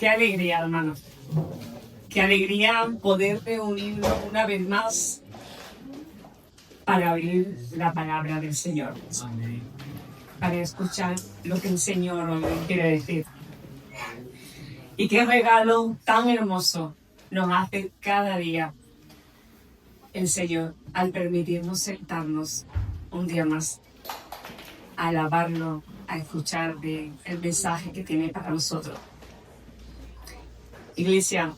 Qué alegría, hermanos. Qué alegría poder reunirnos una vez más para oír la palabra del Señor. Para escuchar lo que el Señor hoy quiere decir. Y qué regalo tan hermoso nos hace cada día el Señor al permitirnos sentarnos un día más a alabarlo, a escuchar el mensaje que tiene para nosotros. Iglesia,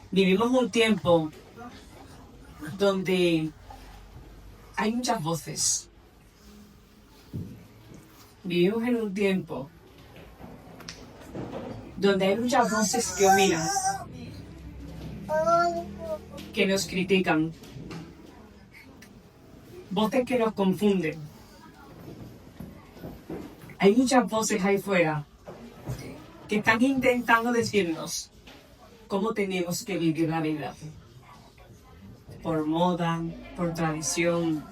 vivimos un tiempo donde hay muchas voces. Vivimos en un tiempo donde hay muchas voces que opinan, que nos critican, voces que nos confunden. Hay muchas voces ahí fuera que están intentando decirnos cómo tenemos que vivir la vida. Por moda, por tradición.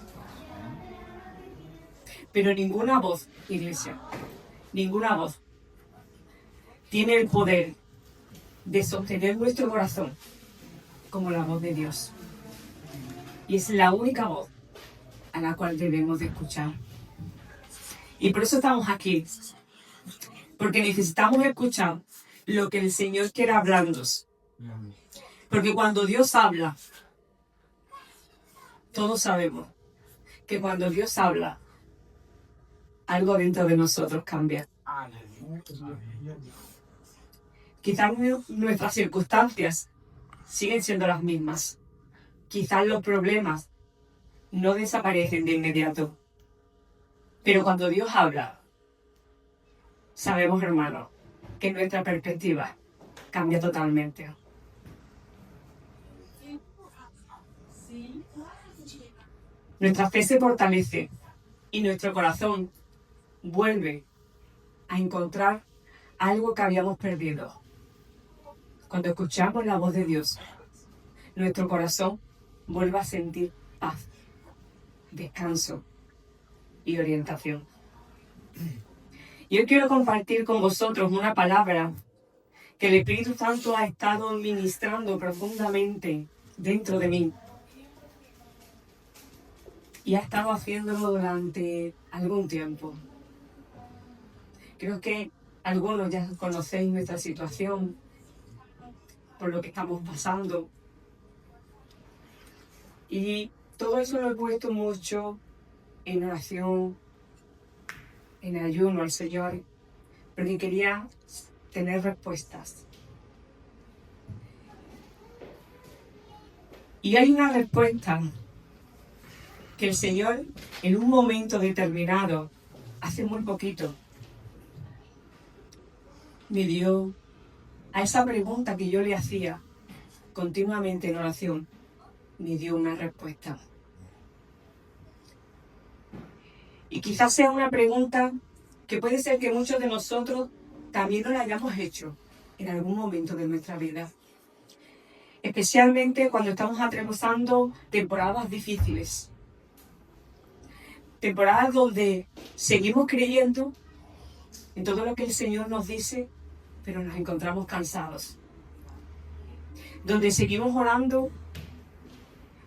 Pero ninguna voz, iglesia, ninguna voz tiene el poder de sostener nuestro corazón como la voz de Dios. Y es la única voz a la cual debemos de escuchar. Y por eso estamos aquí. Porque necesitamos escuchar lo que el Señor quiere hablarnos. Porque cuando Dios habla, todos sabemos que cuando Dios habla, algo dentro de nosotros cambia. Quizás nuestras circunstancias siguen siendo las mismas. Quizás los problemas no desaparecen de inmediato. Pero cuando Dios habla, sabemos, hermano, que nuestra perspectiva cambia totalmente. Nuestra fe se fortalece y nuestro corazón vuelve a encontrar algo que habíamos perdido. Cuando escuchamos la voz de Dios, nuestro corazón vuelve a sentir paz, descanso y orientación. Y hoy quiero compartir con vosotros una palabra que el Espíritu Santo ha estado ministrando profundamente dentro de mí. Y ha estado haciéndolo durante algún tiempo. Creo que algunos ya conocéis nuestra situación, por lo que estamos pasando. Y todo eso lo he puesto mucho en oración, en ayuno al Señor, porque quería tener respuestas. Y hay una respuesta que el Señor, en un momento determinado, hace muy poquito, me dio a esa pregunta que yo le hacía continuamente en oración, me dio una respuesta. Y quizás sea una pregunta que puede ser que muchos de nosotros también nos la hayamos hecho en algún momento de nuestra vida. Especialmente cuando estamos atravesando temporadas difíciles. Temporadas donde seguimos creyendo en todo lo que el Señor nos dice, pero nos encontramos cansados. Donde seguimos orando,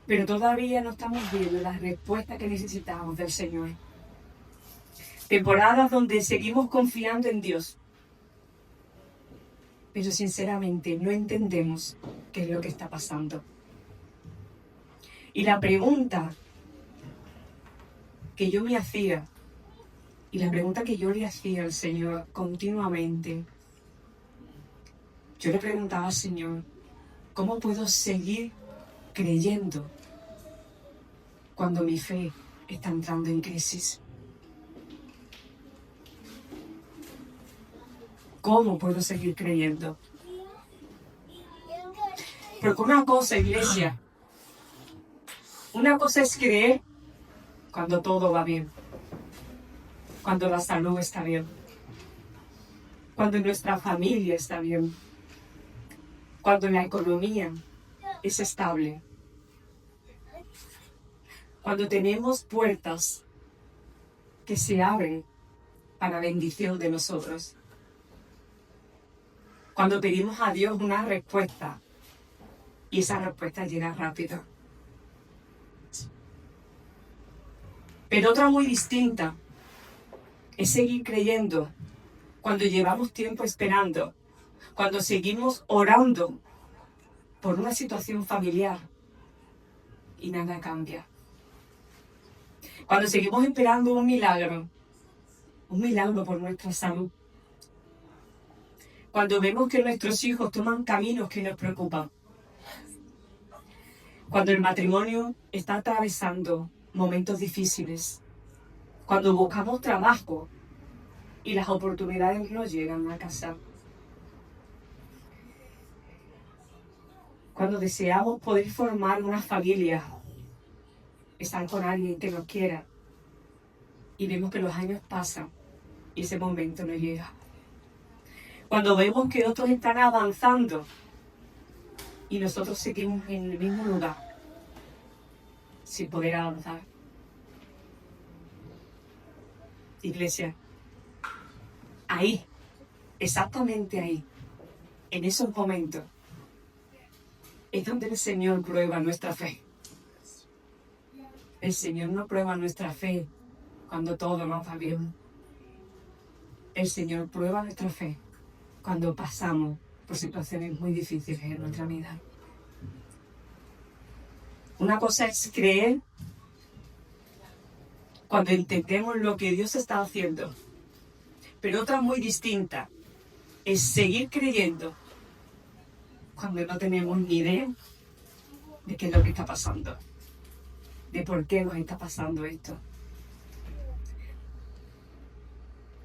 pero todavía no estamos viendo las respuestas que necesitamos del Señor. Temporadas donde seguimos confiando en Dios, pero sinceramente no entendemos qué es lo que está pasando. Y la pregunta que yo me hacía, y la pregunta que yo le hacía al Señor continuamente, yo le preguntaba al Señor, ¿cómo puedo seguir creyendo cuando mi fe está entrando en crisis? ¿Cómo puedo seguir creyendo? Porque una cosa, iglesia, una cosa es creer cuando todo va bien, cuando la salud está bien, cuando nuestra familia está bien, cuando la economía es estable, cuando tenemos puertas que se abren para bendición de nosotros. Cuando pedimos a Dios una respuesta y esa respuesta llega rápido. Pero otra muy distinta es seguir creyendo cuando llevamos tiempo esperando, cuando seguimos orando por una situación familiar y nada cambia. Cuando seguimos esperando un milagro por nuestra salud. Cuando vemos que nuestros hijos toman caminos que nos preocupan. Cuando el matrimonio está atravesando momentos difíciles. Cuando buscamos trabajo y las oportunidades no llegan a casa. Cuando deseamos poder formar una familia, estar con alguien que nos quiera, y vemos que los años pasan y ese momento no llega. Cuando vemos que otros están avanzando y nosotros seguimos en el mismo lugar, sin poder avanzar. Iglesia, ahí, exactamente ahí, en esos momentos, es donde el Señor prueba nuestra fe. El Señor no prueba nuestra fe cuando todo nos va bien. El Señor prueba nuestra fe cuando pasamos por situaciones muy difíciles en nuestra vida. Una cosa es creer cuando entendemos lo que Dios está haciendo, pero otra muy distinta es seguir creyendo cuando no tenemos ni idea de qué es lo que está pasando, de por qué nos está pasando esto.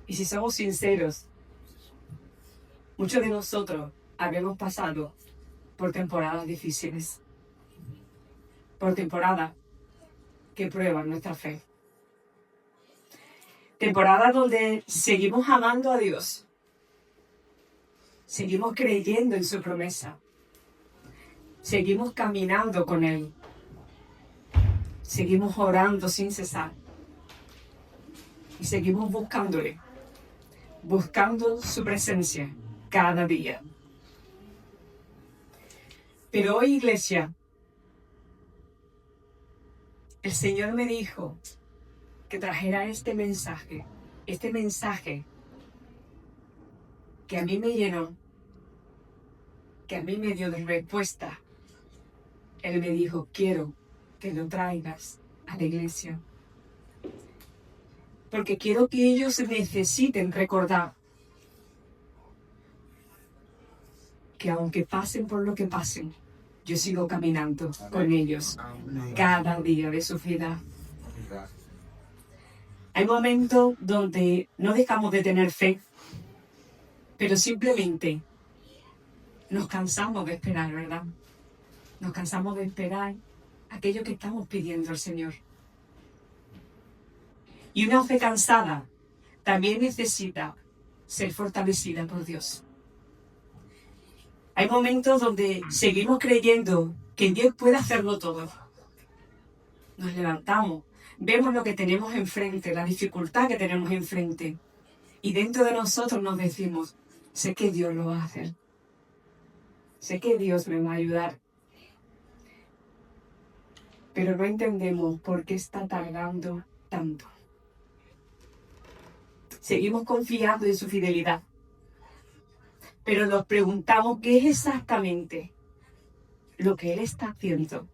Y si somos sinceros, muchos de nosotros habíamos pasado por temporadas difíciles, por temporadas que prueban nuestra fe. Temporadas donde seguimos amando a Dios, seguimos creyendo en su promesa, seguimos caminando con Él, seguimos orando sin cesar y seguimos buscándole, buscando su presencia cada día. Pero hoy, iglesia, el Señor me dijo que trajera este mensaje que a mí me llenó, que a mí me dio de respuesta. Él me dijo, quiero que lo traigas a la iglesia, porque quiero que ellos necesiten recordar que aunque pasen por lo que pasen, yo sigo caminando con ellos cada día de su vida. Hay momentos donde no dejamos de tener fe, pero simplemente nos cansamos de esperar, ¿verdad? Nos cansamos de esperar aquello que estamos pidiendo al Señor. Y una fe cansada también necesita ser fortalecida por Dios. Hay momentos donde seguimos creyendo que Dios puede hacerlo todo. Nos levantamos, vemos lo que tenemos enfrente, la dificultad que tenemos enfrente, y dentro de nosotros nos decimos, sé que Dios lo va a hacer. Sé que Dios me va a ayudar. Pero no entendemos por qué está tardando tanto. Seguimos confiando en su fidelidad, pero nos preguntamos qué es exactamente lo que Él está haciendo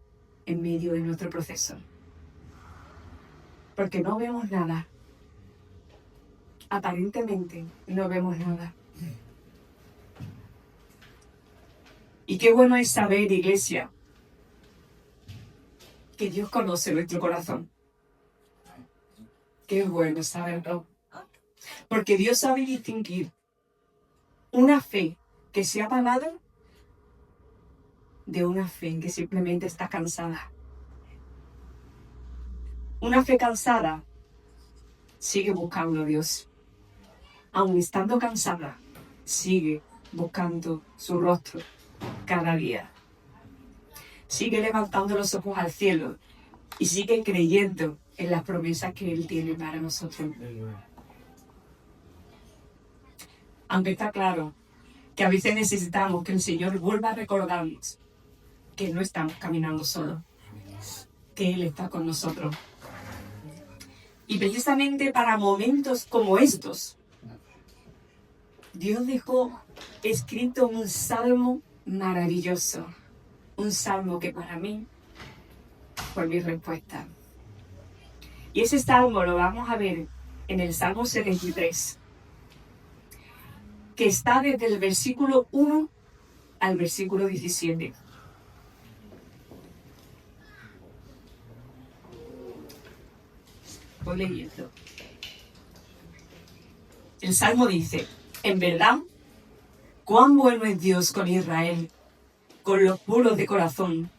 en medio de nuestro proceso. Porque no vemos nada. Aparentemente no vemos nada. Y qué bueno es saber, iglesia, que Dios conoce nuestro corazón. Qué bueno saberlo. Porque Dios sabe distinguir una fe que se ha apagado de una fe que simplemente está cansada. Una fe cansada sigue buscando a Dios. Aun estando cansada, sigue buscando su rostro cada día. Sigue levantando los ojos al cielo y sigue creyendo en las promesas que Él tiene para nosotros. Aunque está claro que a veces necesitamos que el Señor vuelva a recordarnos que no estamos caminando solos, que Él está con nosotros. Y precisamente para momentos como estos, Dios dejó escrito un salmo maravilloso, un salmo que para mí fue mi respuesta. Y ese salmo lo vamos a ver en el Salmo 73, que está desde el versículo 1 al versículo 17. Voy leyendo. El Salmo dice: en verdad, cuán bueno es Dios con Israel, con los puros de corazón.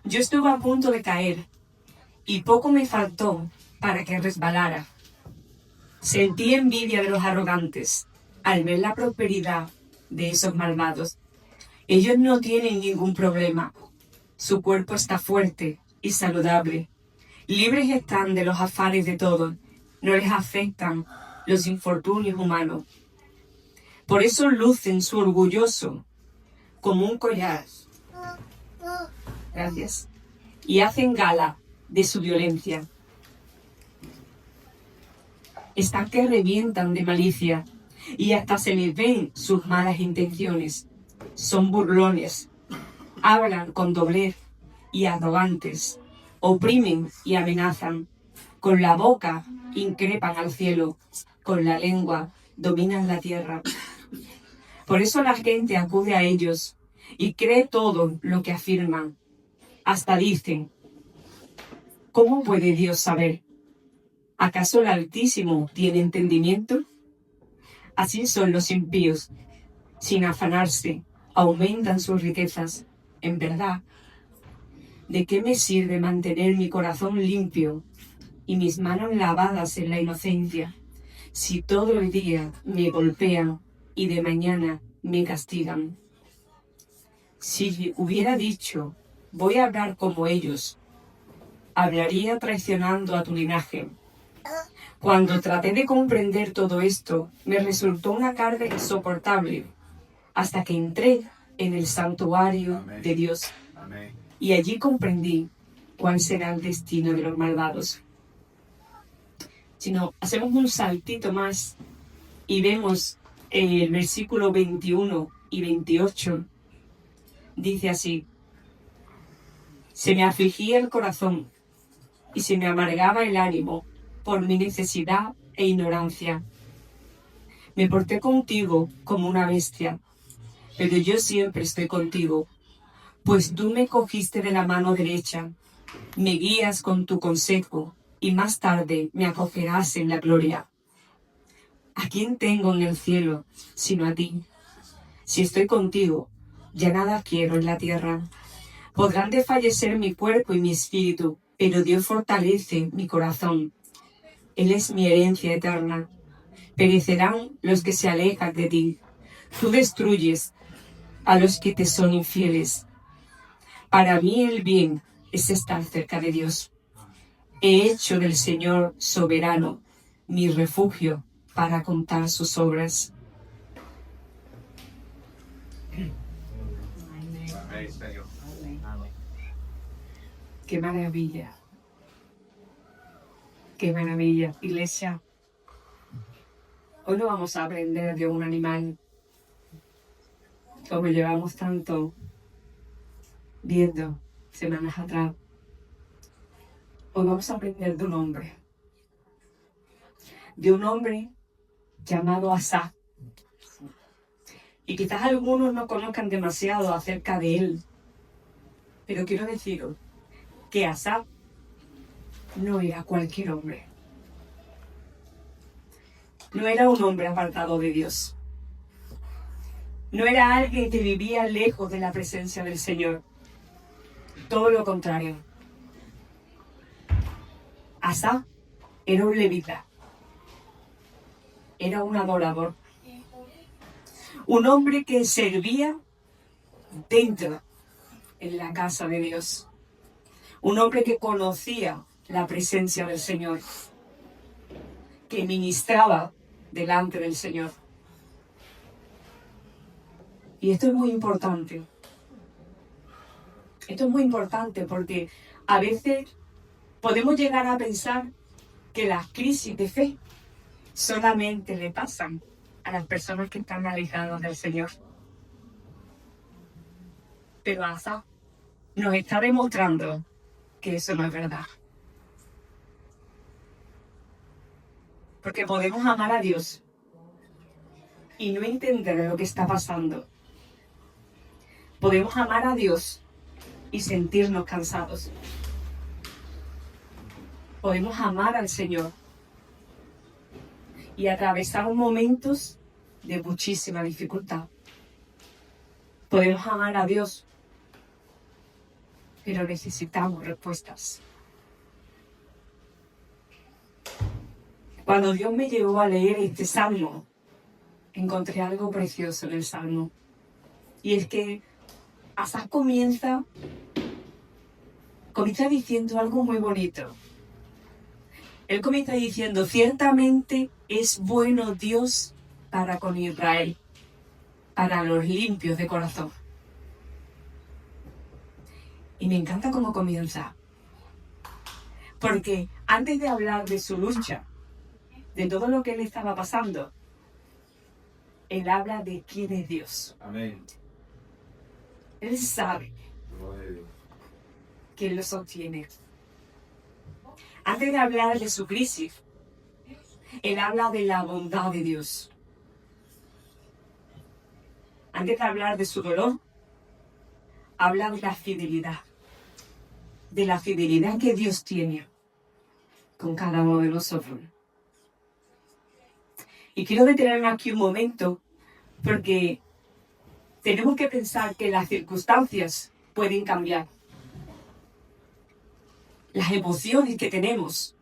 Yo estuve a punto de caer, y poco me faltó para que resbalara. Sentí envidia de los arrogantes al ver la prosperidad de esos malvados. Ellos no tienen ningún problema. Su cuerpo está fuerte y saludable. Libres están de los afanes de todos. No les afectan los infortunios humanos. Por eso lucen su orgulloso como un collar. Gracias. Y hacen gala de su violencia. Están que revientan de malicia y hasta se les ven sus malas intenciones. Son burlones, hablan con doblez y arrogantes, oprimen y amenazan. Con la boca increpan al cielo, con la lengua dominan la tierra. Por eso la gente acude a ellos y cree todo lo que afirman. Hasta dicen: ¿cómo puede Dios saber? ¿Acaso el Altísimo tiene entendimiento? Así son los impíos, sin afanarse, aumentan sus riquezas. En verdad, ¿de qué me sirve mantener mi corazón limpio y mis manos lavadas en la inocencia, si todo el día me golpean y de mañana me castigan? Si hubiera dicho, voy a hablar como ellos, hablaría traicionando a tu linaje. Cuando traté de comprender todo esto, me resultó una carga insoportable, hasta que entré en el santuario de Dios. Y allí comprendí cuál será el destino de los malvados. Si no, hacemos un saltito más y vemos el versículo 21 y 28, dice así: se me afligía el corazón y se me amargaba el ánimo por mi necesidad e ignorancia. Me porté contigo como una bestia, pero yo siempre estoy contigo, pues tú me cogiste de la mano derecha, me guías con tu consejo, y más tarde me acogerás en la gloria. ¿A quién tengo en el cielo sino a ti? Si estoy contigo, ya nada quiero en la tierra. Podrán desfallecer mi cuerpo y mi espíritu, pero Dios fortalece mi corazón. Él es mi herencia eterna. Perecerán los que se alejan de ti. Tú destruyes a los que te son infieles. Para mí el bien es estar cerca de Dios. He hecho del Señor soberano mi refugio para contar sus obras. Qué maravilla. Qué maravilla, iglesia. Hoy no vamos a aprender de un animal, como llevamos tanto viendo semanas atrás. Hoy vamos a aprender de un hombre llamado Asaf. Y quizás algunos no conozcan demasiado acerca de él, pero quiero deciros que Asaf no era cualquier hombre. No era un hombre apartado de Dios. No era alguien que vivía lejos de la presencia del Señor. Todo lo contrario. Asaf era un levita. Era un adorador. Un hombre que servía dentro, en la casa de Dios. Un hombre que conocía la presencia del Señor. Que ministraba delante del Señor. Y esto es muy importante. Esto es muy importante porque a veces podemos llegar a pensar que las crisis de fe solamente le pasan a las personas que están alejadas del Señor. Pero Asaf nos está demostrando que eso no es verdad. Porque podemos amar a Dios y no entender lo que está pasando. Podemos amar a Dios y sentirnos cansados. Podemos amar al Señor y atravesar momentos de muchísima dificultad. Podemos amar a Dios, pero necesitamos respuestas. Cuando Dios me llevó a leer este salmo, encontré algo precioso en el salmo. Y es que Asaf comienza diciendo algo muy bonito. Él comienza diciendo: ciertamente es bueno Dios para con Israel, para los limpios de corazón. Y me encanta cómo comienza. Porque antes de hablar de su lucha, de todo lo que le estaba pasando, él habla de quién es Dios. Amén. Él sabe que lo sostiene. Antes de hablar de su crisis, él habla de la bondad de Dios. Antes de hablar de su dolor, habla de la fidelidad que Dios tiene con cada uno de nosotros. Y quiero detenerme aquí un momento porque tenemos que pensar que las circunstancias pueden cambiar. Las emociones que tenemos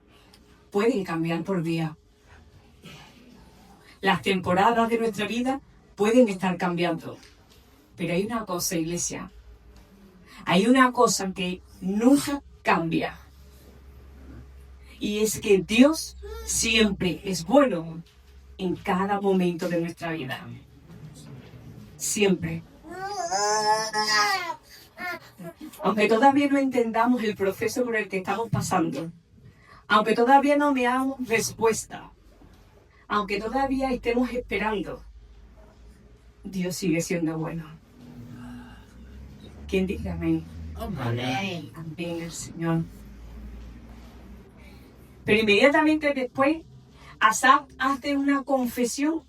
pueden cambiar por día. Las temporadas de nuestra vida pueden estar cambiando. Pero hay una cosa, iglesia. Hay una cosa que nunca cambia. Y es que Dios siempre es bueno en cada momento de nuestra vida. Siempre. Aunque todavía no entendamos el proceso por el que estamos pasando, aunque todavía no veamos respuesta, aunque todavía estemos esperando, Dios sigue siendo bueno. ¿Quién dice amén? Amén. Amén, el Señor. Pero inmediatamente después, Asaf hace una confesión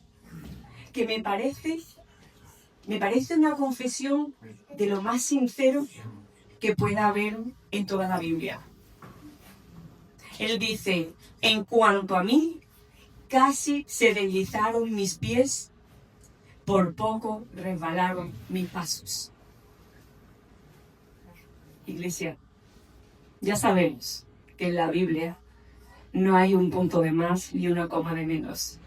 que me parece una confesión de lo más sincero que pueda haber en toda la Biblia. Él dice: en cuanto a mí, casi se deslizaron mis pies, por poco resbalaron mis pasos. Iglesia, ya sabemos que en la Biblia no hay un punto de más ni una coma de menos.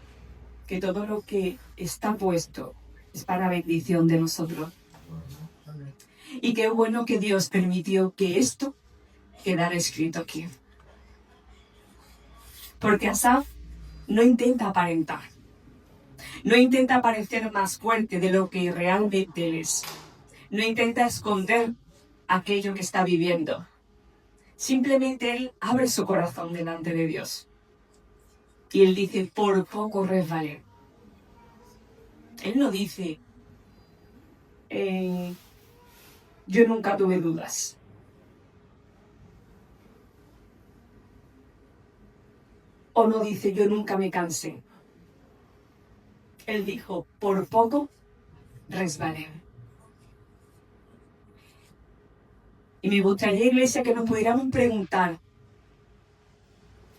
Que todo lo que está puesto es para bendición de nosotros. Y qué bueno que Dios permitió que esto quedara escrito aquí. Porque Asaf no intenta aparentar. No intenta parecer más fuerte de lo que realmente él es. No intenta esconder aquello que está viviendo. Simplemente él abre su corazón delante de Dios. Y él dice: por poco resbalé. Él no dice: yo nunca tuve dudas. O no dice: yo nunca me cansé. Él dijo: por poco resbalé. Y me gustaría, iglesia, que nos pudiéramos preguntar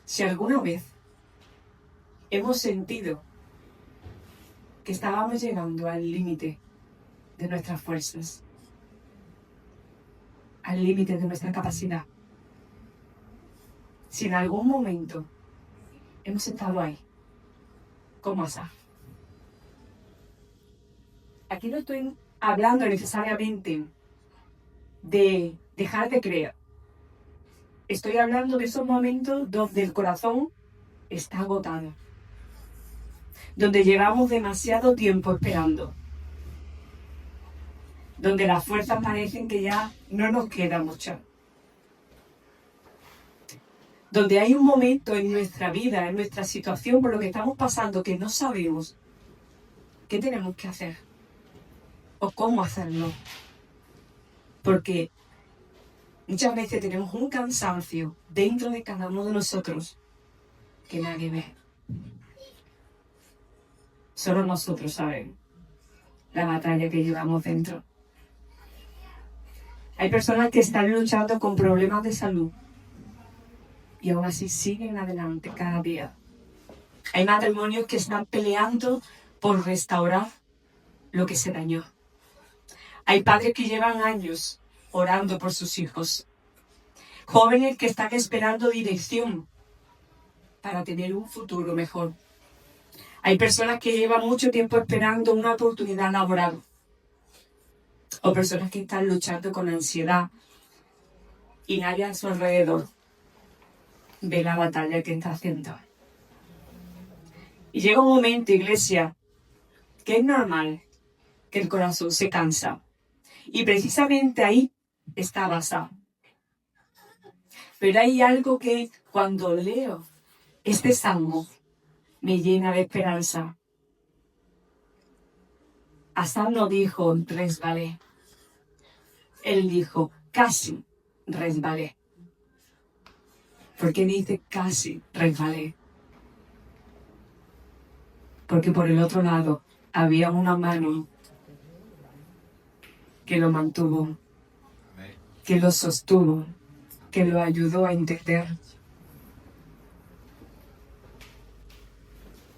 si alguna vez hemos sentido que estábamos llegando al límite de nuestras fuerzas, al límite de nuestra capacidad. Si en algún momento hemos estado ahí, como Asaf. Aquí no estoy hablando necesariamente de dejar de creer. Estoy hablando de esos momentos donde el corazón está agotado, donde llevamos demasiado tiempo esperando, donde las fuerzas parecen que ya no nos queda mucho. Donde hay un momento en nuestra vida, en nuestra situación, por lo que estamos pasando, que no sabemos qué tenemos que hacer o cómo hacerlo. Porque muchas veces tenemos un cansancio dentro de cada uno de nosotros que nadie ve. Solo nosotros sabemos la batalla que llevamos dentro. Hay personas que están luchando con problemas de salud y aún así siguen adelante cada día. Hay matrimonios que están peleando por restaurar lo que se dañó. Hay padres que llevan años orando por sus hijos. Jóvenes que están esperando dirección para tener un futuro mejor. Hay personas que llevan mucho tiempo esperando una oportunidad laboral. O personas que están luchando con ansiedad y nadie a su alrededor ve la batalla que está haciendo. Y llega un momento, iglesia, que es normal que el corazón se cansa. Y precisamente ahí está basado. Pero hay algo que cuando leo este salmo me llena de esperanza. Asaf no dijo resbalé. Él dijo casi resbalé. ¿Por qué dice casi resbalé? Porque por el otro lado había una mano que lo mantuvo, que lo sostuvo, que lo ayudó a entender.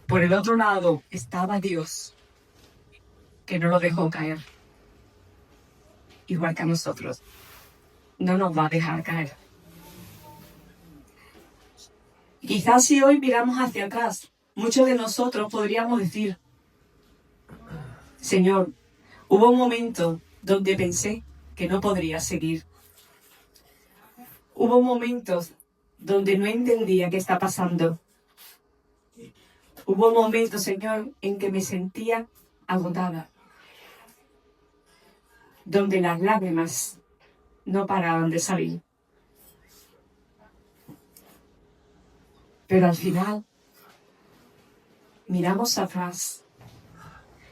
Por el otro lado estaba Dios, que no lo dejó caer. Igual que a nosotros, no nos va a dejar caer. Quizás si hoy miramos hacia atrás, muchos de nosotros podríamos decir, Señor, hubo un momento donde pensé que no podría seguir. Hubo momentos donde no entendía qué está pasando. Hubo momentos, Señor, en que me sentía agotada, donde las lágrimas no paraban de salir. Pero al final, miramos atrás,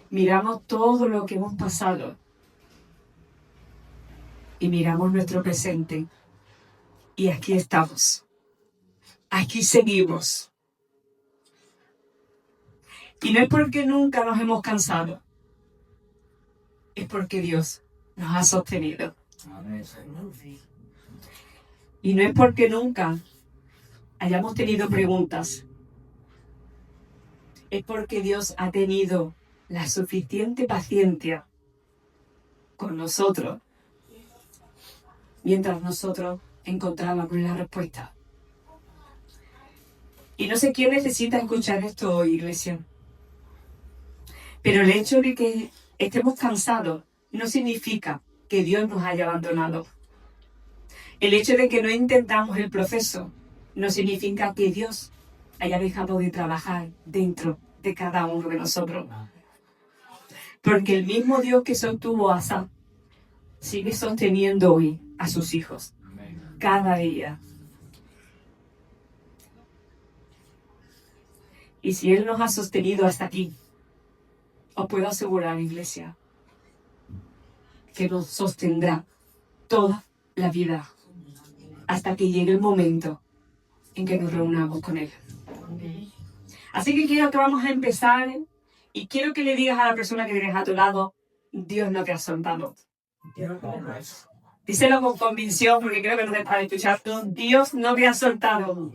miramos todo lo que hemos pasado y miramos nuestro presente. Y aquí estamos, aquí seguimos. Y no es porque nunca nos hemos cansado, es porque Dios nos ha sostenido. Y no es porque nunca hayamos tenido preguntas, es porque Dios ha tenido la suficiente paciencia con nosotros mientras nosotros encontrábamos la respuesta. Y no sé quién necesita escuchar esto hoy, iglesia. Pero el hecho de que estemos cansados no significa que Dios nos haya abandonado. El hecho de que no intentamos el proceso no significa que Dios haya dejado de trabajar dentro de cada uno de nosotros. Porque el mismo Dios que sostuvo a Asaf sigue sosteniendo hoy a sus hijos. Cada día. Y si Él nos ha sostenido hasta aquí, os puedo asegurar, iglesia, que nos sostendrá toda la vida hasta que llegue el momento en que nos reunamos con Él. Así que quiero que vamos a empezar y quiero que le digas a la persona que tienes a tu lado, Dios no te ha soltado. Díselo con convicción porque creo que no te estás escuchando. Dios no te ha soltado.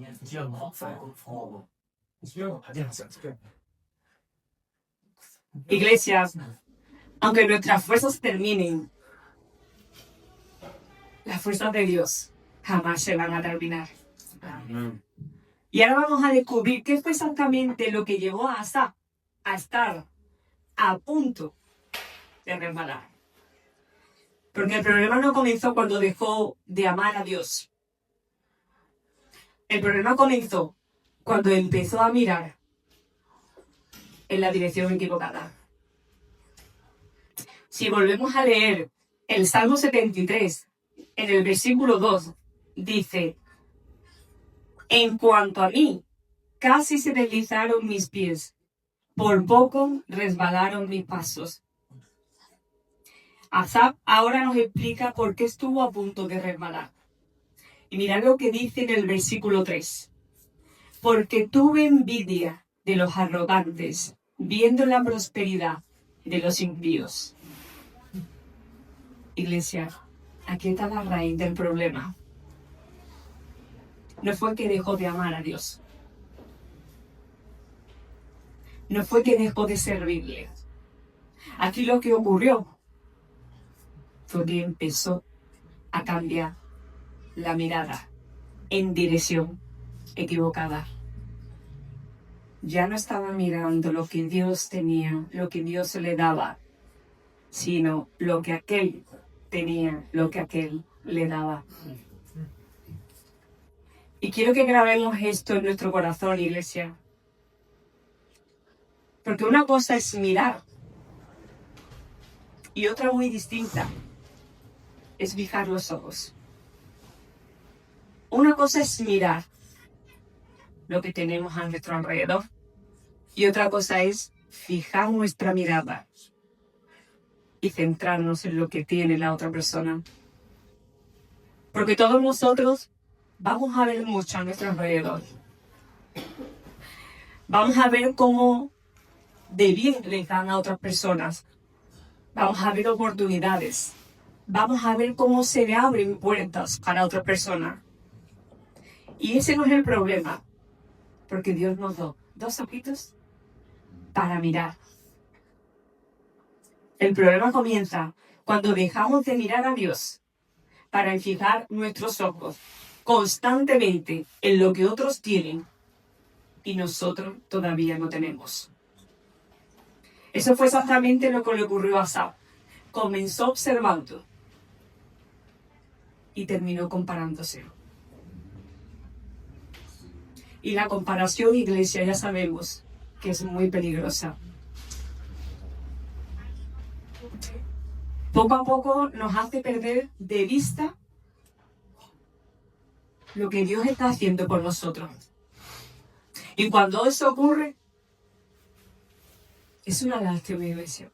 Iglesia, aunque nuestras fuerzas terminen, las fuerzas de Dios jamás se van a terminar. Y ahora vamos a descubrir qué fue exactamente lo que llevó a Asaf a estar a punto de resbalar. Porque el problema no comenzó cuando dejó de amar a Dios. El problema comenzó cuando empezó a mirar en la dirección equivocada. Si volvemos a leer El Salmo 73, en el versículo 2, dice: en cuanto a mí, casi se deslizaron mis pies, por poco resbalaron mis pasos. Asaf ahora nos explica por qué estuvo a punto de resbalar. Y mirad lo que dice en el versículo 3. Porque tuve envidia de los arrogantes, viendo la prosperidad de los impíos. Iglesia, aquí está la raíz del problema. No fue que dejó de amar a Dios. No fue que dejó de servirle. Aquí lo que ocurrió fue que empezó a cambiar la mirada en dirección equivocada. Ya no estaba mirando lo que Dios tenía, lo que Dios le daba, sino lo que aquel tenía, lo que aquel le daba. Y quiero que grabemos esto en nuestro corazón, iglesia. Porque una cosa es mirar y otra muy distinta es fijar los ojos. Una cosa es mirar lo que tenemos a nuestro alrededor y otra cosa es fijar nuestra mirada y centrarnos en lo que tiene la otra persona. Porque todos nosotros vamos a ver mucho a nuestro alrededor. Vamos a ver cómo de bien les dan a otras personas. Vamos a ver oportunidades. Vamos a ver cómo se le abren puertas para otras personas. Y ese no es el problema. Porque Dios nos dio 2 ojitos para mirar. El problema comienza cuando dejamos de mirar a Dios para fijar nuestros ojos constantemente en lo que otros tienen y nosotros todavía no tenemos. Eso fue exactamente lo que le ocurrió a Asaf. Comenzó observando y terminó comparándose. Y la comparación, iglesia, ya sabemos que es muy peligrosa. Poco a poco nos hace perder de vista lo que Dios está haciendo por nosotros. Y cuando eso ocurre, es una lástima, iglesia.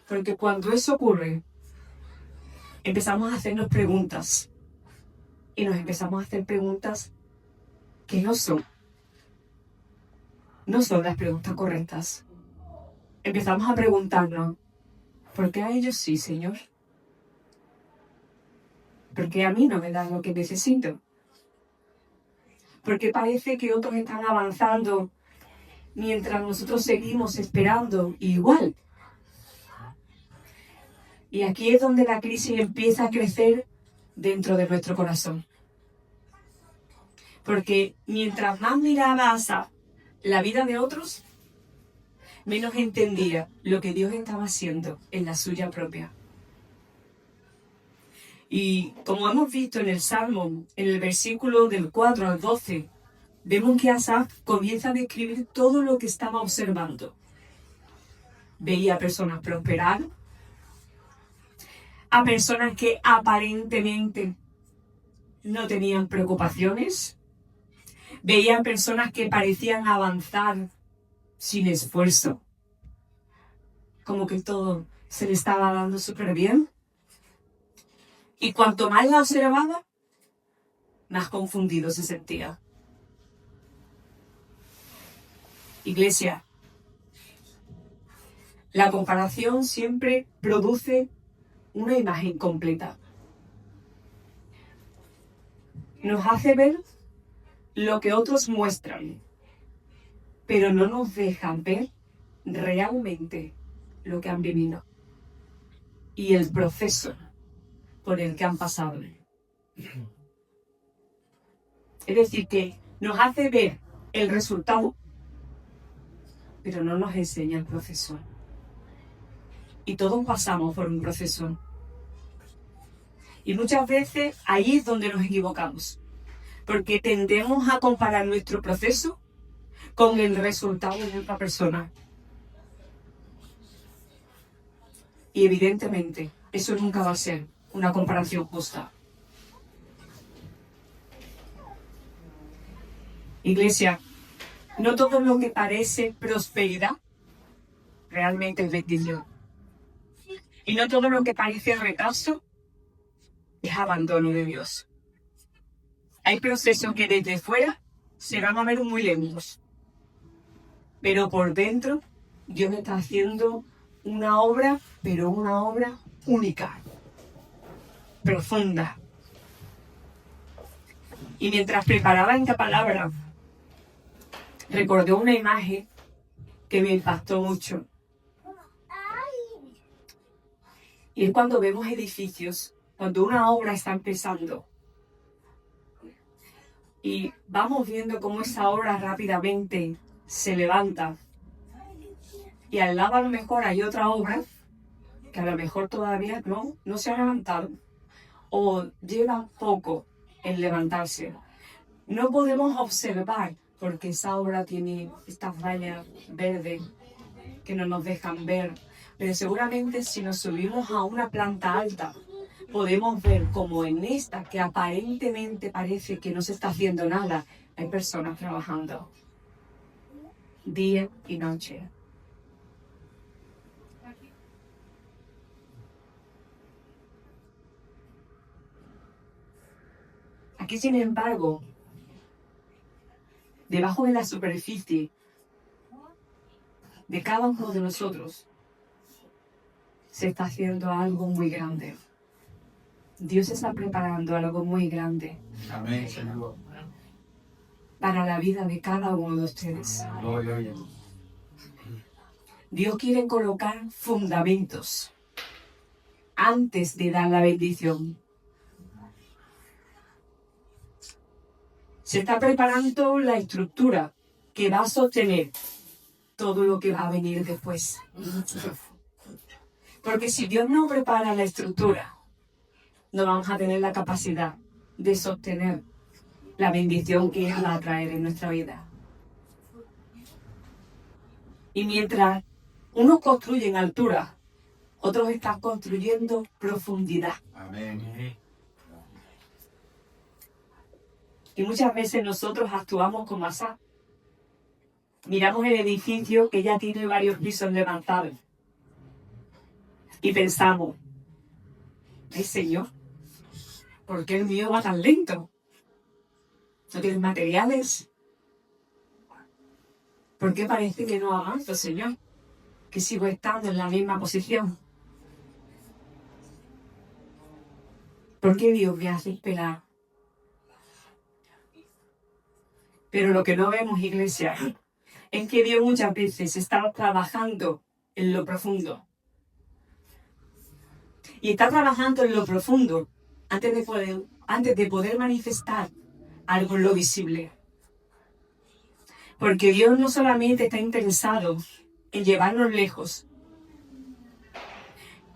Porque cuando eso ocurre, empezamos a hacernos preguntas. Y nos empezamos a hacer preguntas que no son las preguntas correctas. Empezamos a preguntarnos: ¿por qué a ellos sí, Señor? ¿Por qué a mí no me dan lo que necesito? ¿Por qué parece que otros están avanzando mientras nosotros seguimos esperando igual? Y aquí es donde la crisis empieza a crecer dentro de nuestro corazón. Porque mientras más miraba Asaf la vida de otros, menos entendía lo que Dios estaba haciendo en la suya propia. Y como hemos visto en el Salmo, en el versículo del 4 al 12, vemos que Asaf comienza a describir todo lo que estaba observando. Veía a personas prosperar, a personas que aparentemente no tenían preocupaciones, veía a personas que parecían avanzar sin esfuerzo, como que todo se le estaba dando súper bien. Y cuanto más la observaba, más confundido se sentía. Iglesia, la comparación siempre produce una imagen completa. Nos hace ver lo que otros muestran, pero no nos dejan ver realmente lo que han vivido y el proceso por el que han pasado. Es decir, que nos hace ver el resultado, pero no nos enseña el proceso. Y todos pasamos por un proceso. Y muchas veces ahí es donde nos equivocamos, porque tendemos a comparar nuestro proceso con el resultado de otra persona. Y evidentemente, eso nunca va a ser una comparación justa. Iglesia, no todo lo que parece prosperidad realmente es bendición. Y no todo lo que parece retraso es abandono de Dios. Hay procesos que desde fuera se van a ver muy lentos, pero por dentro Dios está haciendo una obra, pero una obra única, profunda. Y mientras preparaba esta palabra, recordé una imagen que me impactó mucho. Y es cuando vemos edificios, cuando una obra está empezando. Y vamos viendo cómo esa obra rápidamente se levanta. Y al lado a lo mejor hay otra obra que a lo mejor todavía no se ha levantado. O lleva poco en levantarse. No podemos observar porque esa obra tiene estas rayas verdes que no nos dejan ver. Pero seguramente si nos subimos a una planta alta, podemos ver como en esta, que aparentemente parece que no se está haciendo nada, hay personas trabajando día y noche. Aquí, sin embargo, debajo de la superficie de cada uno de nosotros, se está haciendo algo muy grande. Dios está preparando algo muy grande. Amén, Señor. Para la vida de cada uno de ustedes. Dios quiere colocar fundamentos antes de dar la bendición. Se está preparando la estructura que va a sostener todo lo que va a venir después. Porque si Dios no prepara la estructura, no vamos a tener la capacidad de sostener la bendición que Él va a traer en nuestra vida. Y mientras unos construyen altura, otros están construyendo profundidad. Amén. Y muchas veces nosotros actuamos como Asaf. Miramos el edificio que ya tiene varios pisos levantados. Y pensamos, ¡ay, Señor! ¿Por qué el mío va tan lento? ¿No tienes materiales? ¿Por qué parece que no avanzo, Señor? Que sigo estando en la misma posición. ¿Por qué Dios me hace esperar? Pero lo que no vemos, iglesia, es que Dios muchas veces está trabajando en lo profundo. Y está trabajando en lo profundo antes de poder manifestar algo en lo visible. Porque Dios no solamente está interesado en llevarnos lejos.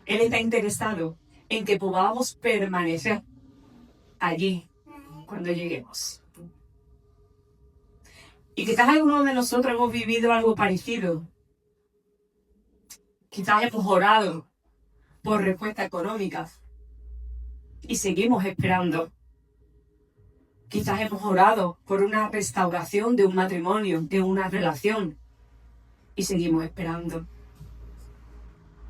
Él está interesado en que podamos permanecer allí cuando lleguemos. Y quizás algunos de nosotros hemos vivido algo parecido. Quizás hemos orado por respuestas económicas y seguimos esperando. Quizás hemos orado por una restauración de un matrimonio, de una relación, y seguimos esperando.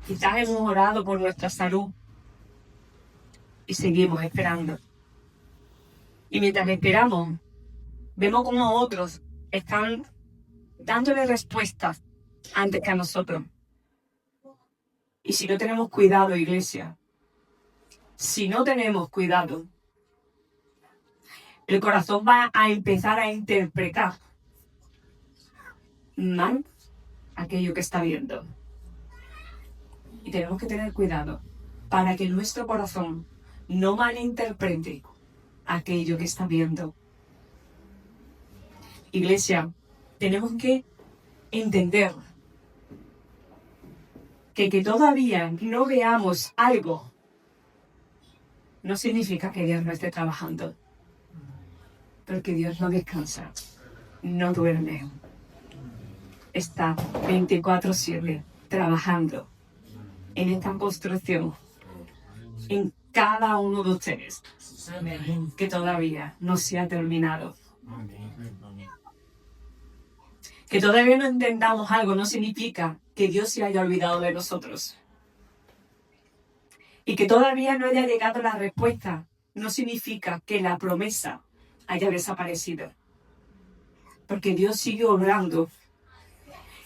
Quizás hemos orado por nuestra salud y seguimos esperando. Y mientras esperamos, vemos como otros están dándole respuestas antes que a nosotros. Y si no tenemos cuidado, iglesia, si no tenemos cuidado, el corazón va a empezar a interpretar mal aquello que está viendo. Y tenemos que tener cuidado para que nuestro corazón no malinterprete aquello que está viendo. Iglesia, tenemos que entender que todavía no veamos algo no significa que Dios no esté trabajando. Porque Dios no descansa, no duerme. Está 24/7 trabajando en esta construcción, en cada uno de ustedes, que todavía no se ha terminado. Que todavía no entendamos algo no significa que Dios se haya olvidado de nosotros. Y que todavía no haya llegado la respuesta no significa que la promesa haya desaparecido. Porque Dios sigue obrando,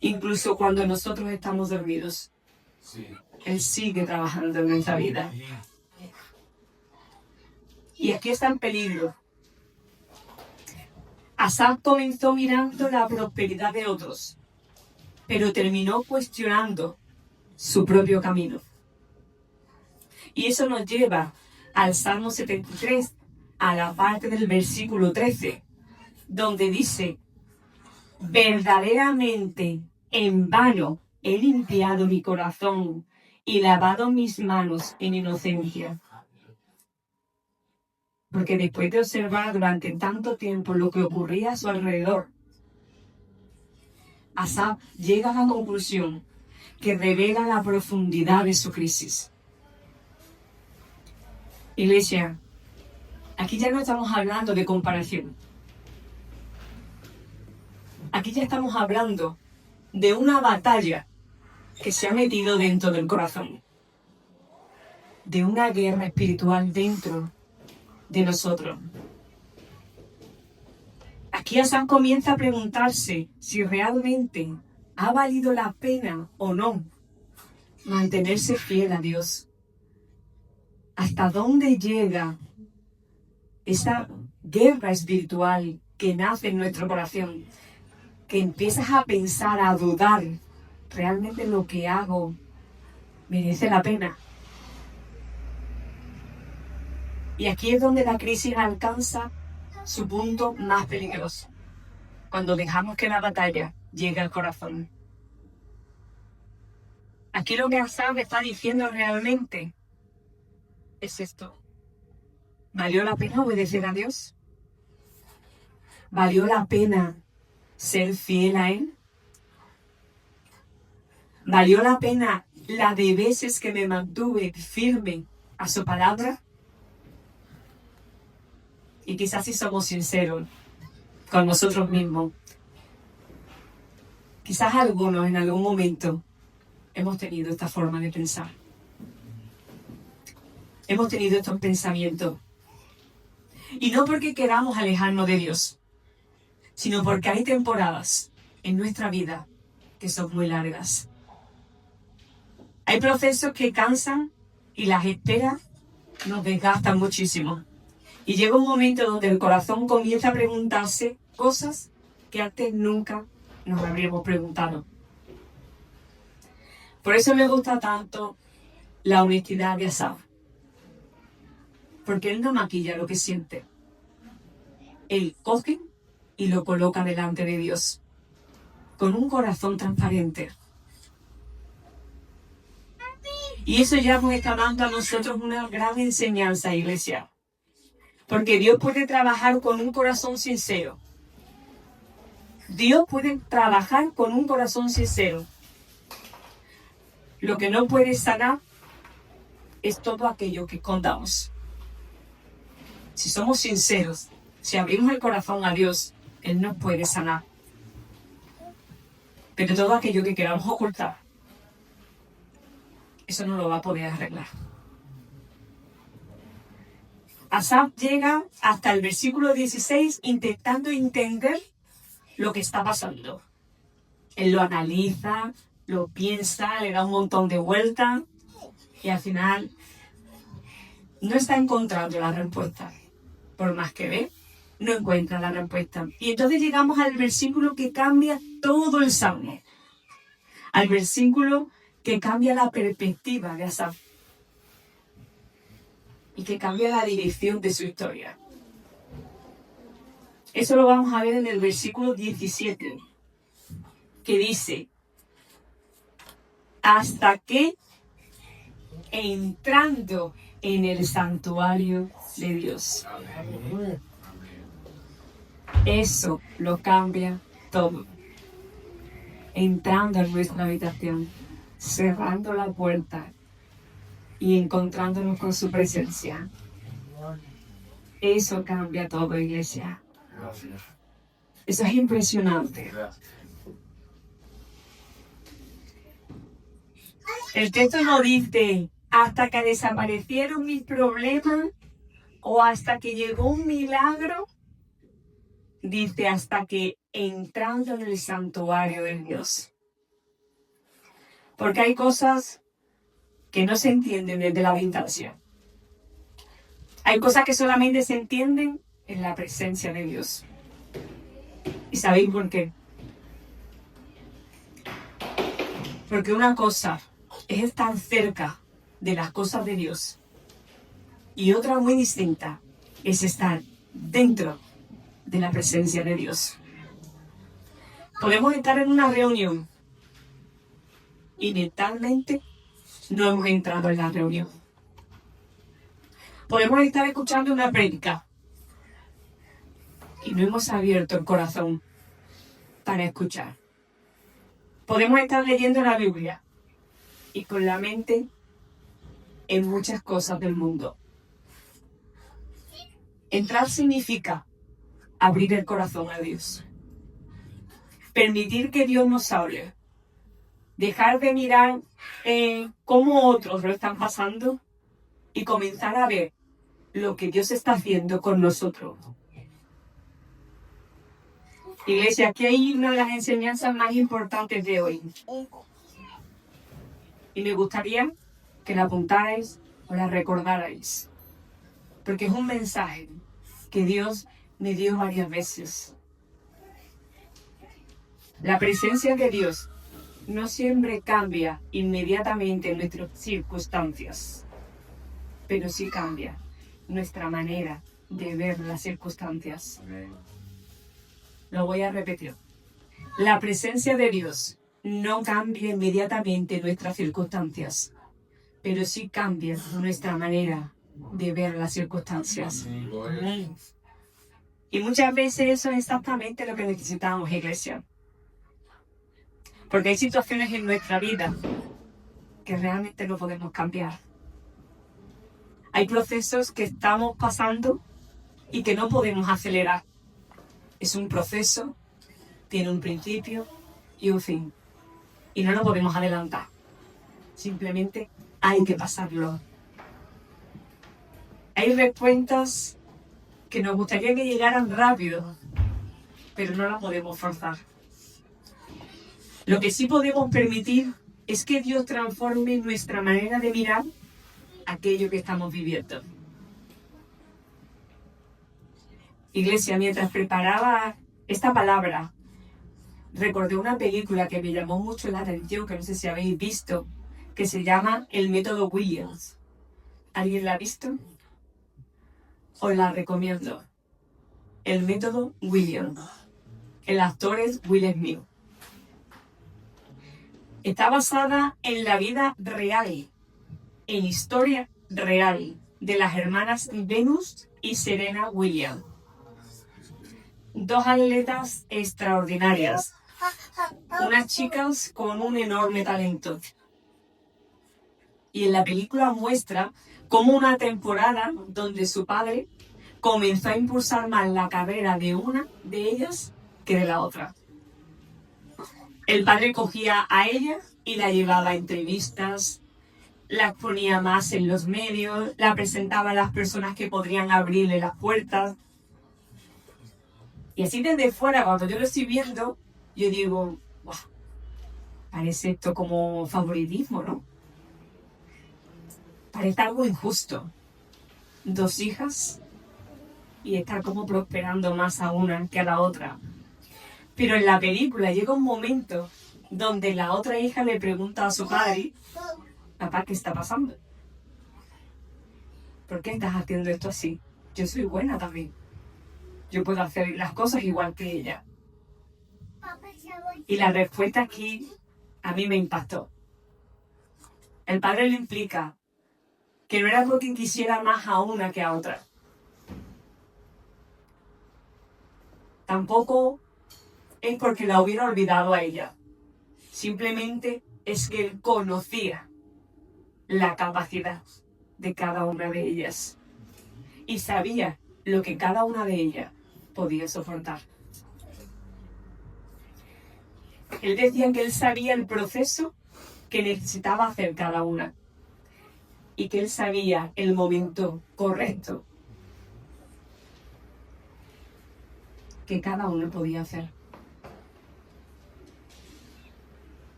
incluso cuando nosotros estamos dormidos. Él sigue trabajando en nuestra vida. Y aquí está en peligro. Asaf comenzó mirando la prosperidad de otros, pero terminó cuestionando su propio camino. Y eso nos lleva al Salmo 73, a la parte del versículo 13, donde dice: verdaderamente en vano he limpiado mi corazón y lavado mis manos en inocencia. Porque después de observar durante tanto tiempo lo que ocurría a su alrededor, Asaf llega a la conclusión que revela la profundidad de su crisis. Iglesia, aquí ya no estamos hablando de comparación. Aquí ya estamos hablando de una batalla que se ha metido dentro del corazón. De una guerra espiritual dentro de nosotros. Aquí Asaf comienza a preguntarse si realmente ha valido la pena o no mantenerse fiel a Dios. ¿Hasta dónde llega esa guerra espiritual que nace en nuestro corazón? Que empiezas a pensar, a dudar, ¿realmente lo que hago merece la pena? Y aquí es donde la crisis alcanza su punto más peligroso, cuando dejamos que la batalla llegue al corazón. Aquí lo que Asaf está diciendo realmente es esto: ¿valió la pena obedecer a Dios? ¿Valió la pena ser fiel a Él? ¿Valió la pena la de veces que me mantuve firme a su palabra? Y quizás si somos sinceros con nosotros mismos, quizás algunos en algún momento hemos tenido esta forma de pensar. Hemos tenido estos pensamientos. Y no porque queramos alejarnos de Dios, sino porque hay temporadas en nuestra vida que son muy largas. Hay procesos que cansan y las esperas nos desgastan muchísimo. Y llega un momento donde el corazón comienza a preguntarse cosas que antes nunca nos habríamos preguntado. Por eso me gusta tanto la honestidad de Asaf. Porque él no maquilla lo que siente. Él coge y lo coloca delante de Dios, con un corazón transparente. Y eso ya nos está dando a nosotros una gran enseñanza, iglesia. Porque Dios puede trabajar con un corazón sincero. Dios puede trabajar con un corazón sincero. Lo que no puede sanar es todo aquello que escondamos. Si somos sinceros, si abrimos el corazón a Dios, Él nos puede sanar. Pero todo aquello que queramos ocultar, eso no lo va a poder arreglar. Asaf llega hasta el versículo 16 intentando entender lo que está pasando. Él lo analiza, lo piensa, le da un montón de vueltas y al final no está encontrando la respuesta. Por más que ve, no encuentra la respuesta. Y entonces llegamos al versículo que cambia todo el Salmo. Al versículo que cambia la perspectiva de Asaf. Y que cambia la dirección de su historia. Eso lo vamos a ver en el versículo 17, que dice: hasta que entrando en el santuario de Dios. Eso lo cambia todo. Entrando en nuestra habitación, cerrando la puerta y encontrándonos con su presencia. Eso cambia todo, iglesia. Gracias. Eso es impresionante. Gracias. El texto no dice hasta que desaparecieron mis problemas o hasta que llegó un milagro. Dice hasta que entrando en el santuario de Dios. Porque hay cosas que no se entienden desde la habitación. Hay cosas que solamente se entienden en la presencia de Dios. ¿Y sabéis por qué? Porque una cosa es estar cerca de las cosas de Dios y otra muy distinta es estar dentro de la presencia de Dios. Podemos estar en una reunión y mentalmente no hemos entrado en la reunión. Podemos estar escuchando una prédica y no hemos abierto el corazón para escuchar. Podemos estar leyendo la Biblia y con la mente en muchas cosas del mundo. Entrar significa abrir el corazón a Dios. Permitir que Dios nos hable. Dejar de mirar cómo otros lo están pasando y comenzar a ver lo que Dios está haciendo con nosotros. Iglesia, aquí hay una de las enseñanzas más importantes de hoy. Y me gustaría que la apuntarais o la recordarais. Porque es un mensaje que Dios me dio varias veces. La presencia de Dios no siempre cambia inmediatamente nuestras circunstancias, pero sí cambia nuestra manera de ver las circunstancias. Amén. Lo voy a repetir. La presencia de Dios no cambia inmediatamente nuestras circunstancias, pero sí cambia nuestra manera de ver las circunstancias. Amén. Y muchas veces eso es exactamente lo que necesitamos, iglesia. Porque hay situaciones en nuestra vida que realmente no podemos cambiar. Hay procesos que estamos pasando y que no podemos acelerar. Es un proceso, tiene un principio y un fin. Y no lo podemos adelantar. Simplemente hay que pasarlo. Hay respuestas que nos gustaría que llegaran rápido, pero no las podemos forzar. Lo que sí podemos permitir es que Dios transforme nuestra manera de mirar aquello que estamos viviendo. Iglesia, mientras preparaba esta palabra, recordé una película que me llamó mucho la atención, que no sé si habéis visto, que se llama El método Williams. ¿Alguien la ha visto? Os la recomiendo. El método Williams. El actor es Will Smith. Está basada en la vida real, en historia real, de las hermanas Venus y Serena Williams. Dos atletas extraordinarias, unas chicas con un enorme talento. Y en la película muestra cómo una temporada donde su padre comenzó a impulsar más la carrera de una de ellas que de la otra. El padre cogía a ella y la llevaba a entrevistas, la ponía más en los medios, la presentaba a las personas que podrían abrirle las puertas. Y así desde fuera, cuando yo lo estoy viendo, yo digo, ¡guau! Parece esto como favoritismo, ¿no? Parece algo injusto. Dos hijas y estar como prosperando más a una que a la otra. Pero en la película llega un momento donde la otra hija le pregunta a su padre, papá, ¿qué está pasando? ¿Por qué estás haciendo esto así? Yo soy buena también. Yo puedo hacer las cosas igual que ella. Y la respuesta aquí a mí me impactó. El padre le implica que no era porque quisiera más a una que a otra. Tampoco es porque la hubiera olvidado a ella. Simplemente es que él conocía la capacidad de cada una de ellas y sabía lo que cada una de ellas podía soportar. Él decía que él sabía el proceso que necesitaba hacer cada una y que él sabía el momento correcto que cada uno podía hacer.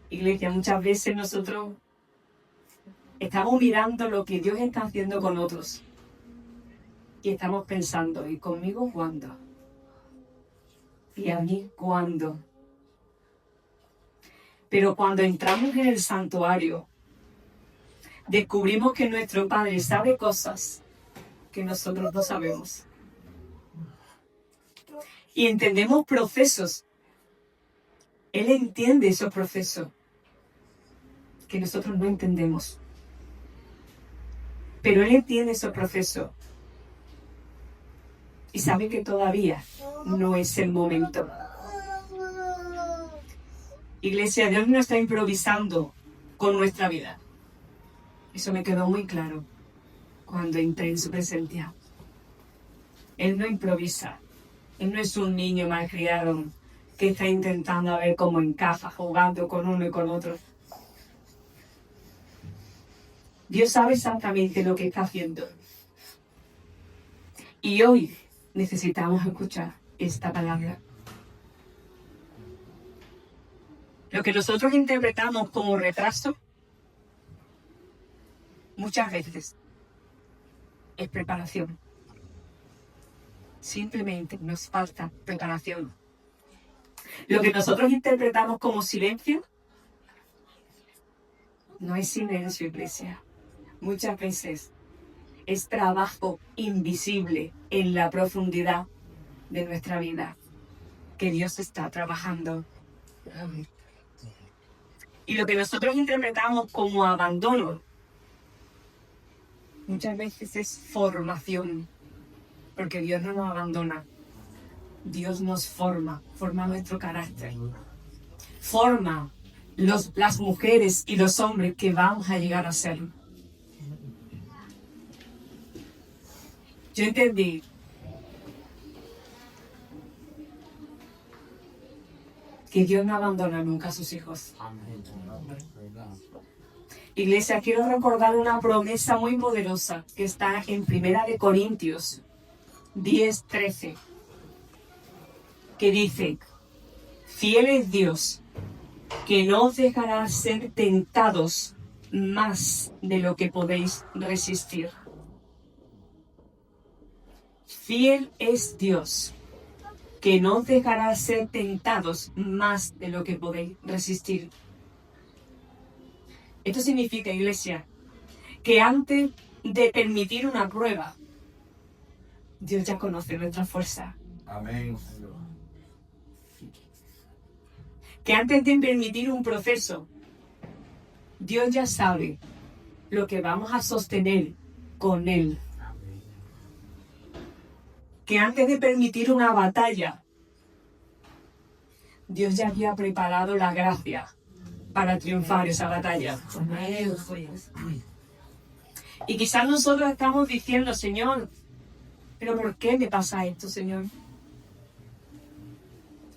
Iglesia, muchas veces nosotros estamos mirando lo que Dios está haciendo con otros y estamos pensando, ¿y conmigo cuándo? ¿Y a mí cuándo? Pero cuando entramos en el santuario, descubrimos que nuestro Padre sabe cosas que nosotros no sabemos. Y entendemos procesos. Él entiende esos procesos que nosotros no entendemos. Pero Él entiende esos procesos. Y sabe que todavía no es el momento. Iglesia, Dios no está improvisando con nuestra vida. Eso me quedó muy claro cuando entré en su presencia. Él no improvisa. Él no es un niño malcriado que está intentando a ver cómo encaja, jugando con uno y con otro. Dios sabe exactamente lo que está haciendo. Y hoy necesitamos escuchar esta palabra. Lo que nosotros interpretamos como retraso, muchas veces es preparación. Simplemente nos falta preparación. Lo que nosotros interpretamos como silencio, no es silencio, iglesia. Muchas veces es trabajo invisible en la profundidad de nuestra vida que Dios está trabajando. Y lo que nosotros interpretamos como abandono, muchas veces es formación, porque Dios no nos abandona. Dios nos forma nuestro carácter, forma las mujeres y los hombres que vamos a llegar a ser. Yo entendí que Dios no abandona nunca a sus hijos. Iglesia, quiero recordar una promesa muy poderosa que está en 1 Corintios 10:13, que dice: fiel es Dios, que no os dejará ser tentados más de lo que podéis resistir. Fiel es Dios, que no os dejará ser tentados más de lo que podéis resistir. Esto significa, iglesia, que antes de permitir una prueba, Dios ya conoce nuestra fuerza. Amén. Que antes de permitir un proceso, Dios ya sabe lo que vamos a sostener con Él. Que antes de permitir una batalla, Dios ya había preparado la gracia para triunfar esa batalla. Y quizás nosotros estamos diciendo, Señor, ¿pero por qué me pasa esto, Señor?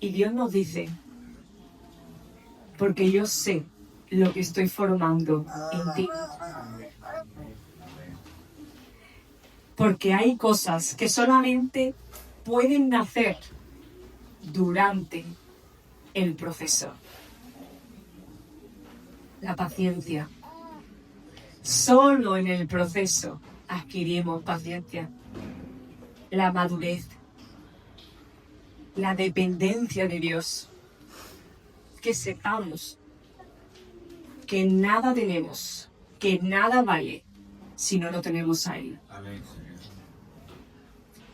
Y Dios nos dice, porque yo sé lo que estoy formando en ti. Porque hay cosas que solamente pueden nacer durante el proceso. La paciencia. Solo en el proceso adquirimos paciencia. La madurez. La dependencia de Dios. Que sepamos que nada tenemos, que nada vale si no lo tenemos a Él. Amén.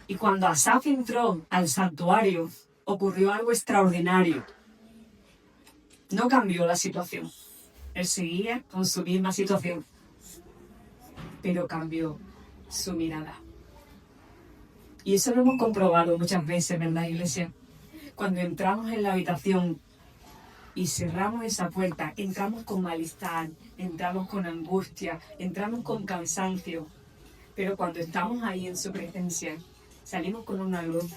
Y cuando Asaf entró al santuario, ocurrió algo extraordinario. No cambió la situación. Él seguía con su misma situación. Pero cambió su mirada. Y eso lo hemos comprobado muchas veces, ¿verdad, iglesia? Cuando entramos en la habitación y cerramos esa puerta, entramos con malestar, entramos con angustia, entramos con cansancio. Pero cuando estamos ahí en su presencia, salimos con una luz,